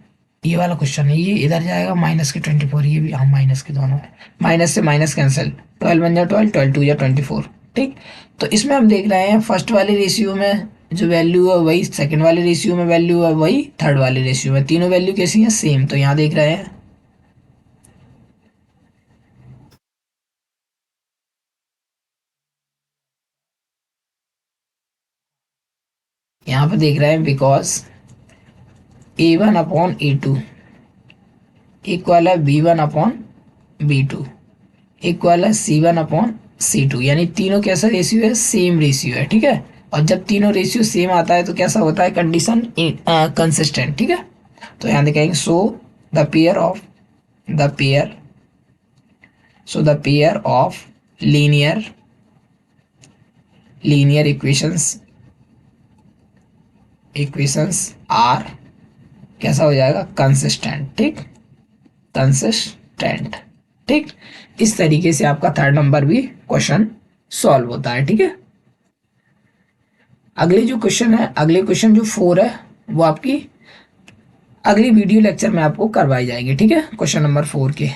A: वाला क्वेश्चन है, ये इधर जाएगा -24, ये भी, हाँ माइनस के दोनों है, माइनस से माइनस कैंसिल, 12 बन जाए 12, 12 × 2 = 24। ठीक, तो इसमें हम देख रहे हैं फर्स्ट वाले रेशियो में जो वैल्यू है वही सेकंड वाले रेशियो में वैल्यू है वही थर्ड वाले रेशियो में, तीनों वैल्यू कैसी हैं, सेम। तो यहाँ देख रहे हैं, यहाँ पे देख रहे हैं बिकॉज A1/A2 इक्वल है B1/B2 इक्वल है C1/C2, यानी तीनों कैसा रेशियो है, सेम रेशियो है। ठीक है, और जब तीनों रेशियो सेम आता है तो कैसा होता है, कंडीशन कंसिस्टेंट। ठीक है, तो यहाँ दिखाएंगे the pair the pair of linear equations are, कैसा हो जाएगा, कंसिस्टेंट। ठीक, कंसिस्टेंट। ठीक, इस तरीके से आपका थर्ड नंबर भी क्वेश्चन सॉल्व होता है। ठीक है, अगले जो क्वेश्चन है, अगले क्वेश्चन जो 4 है वो आपकी अगली वीडियो लेक्चर में आपको करवाई जाएगी। ठीक है, क्वेश्चन नंबर 4 के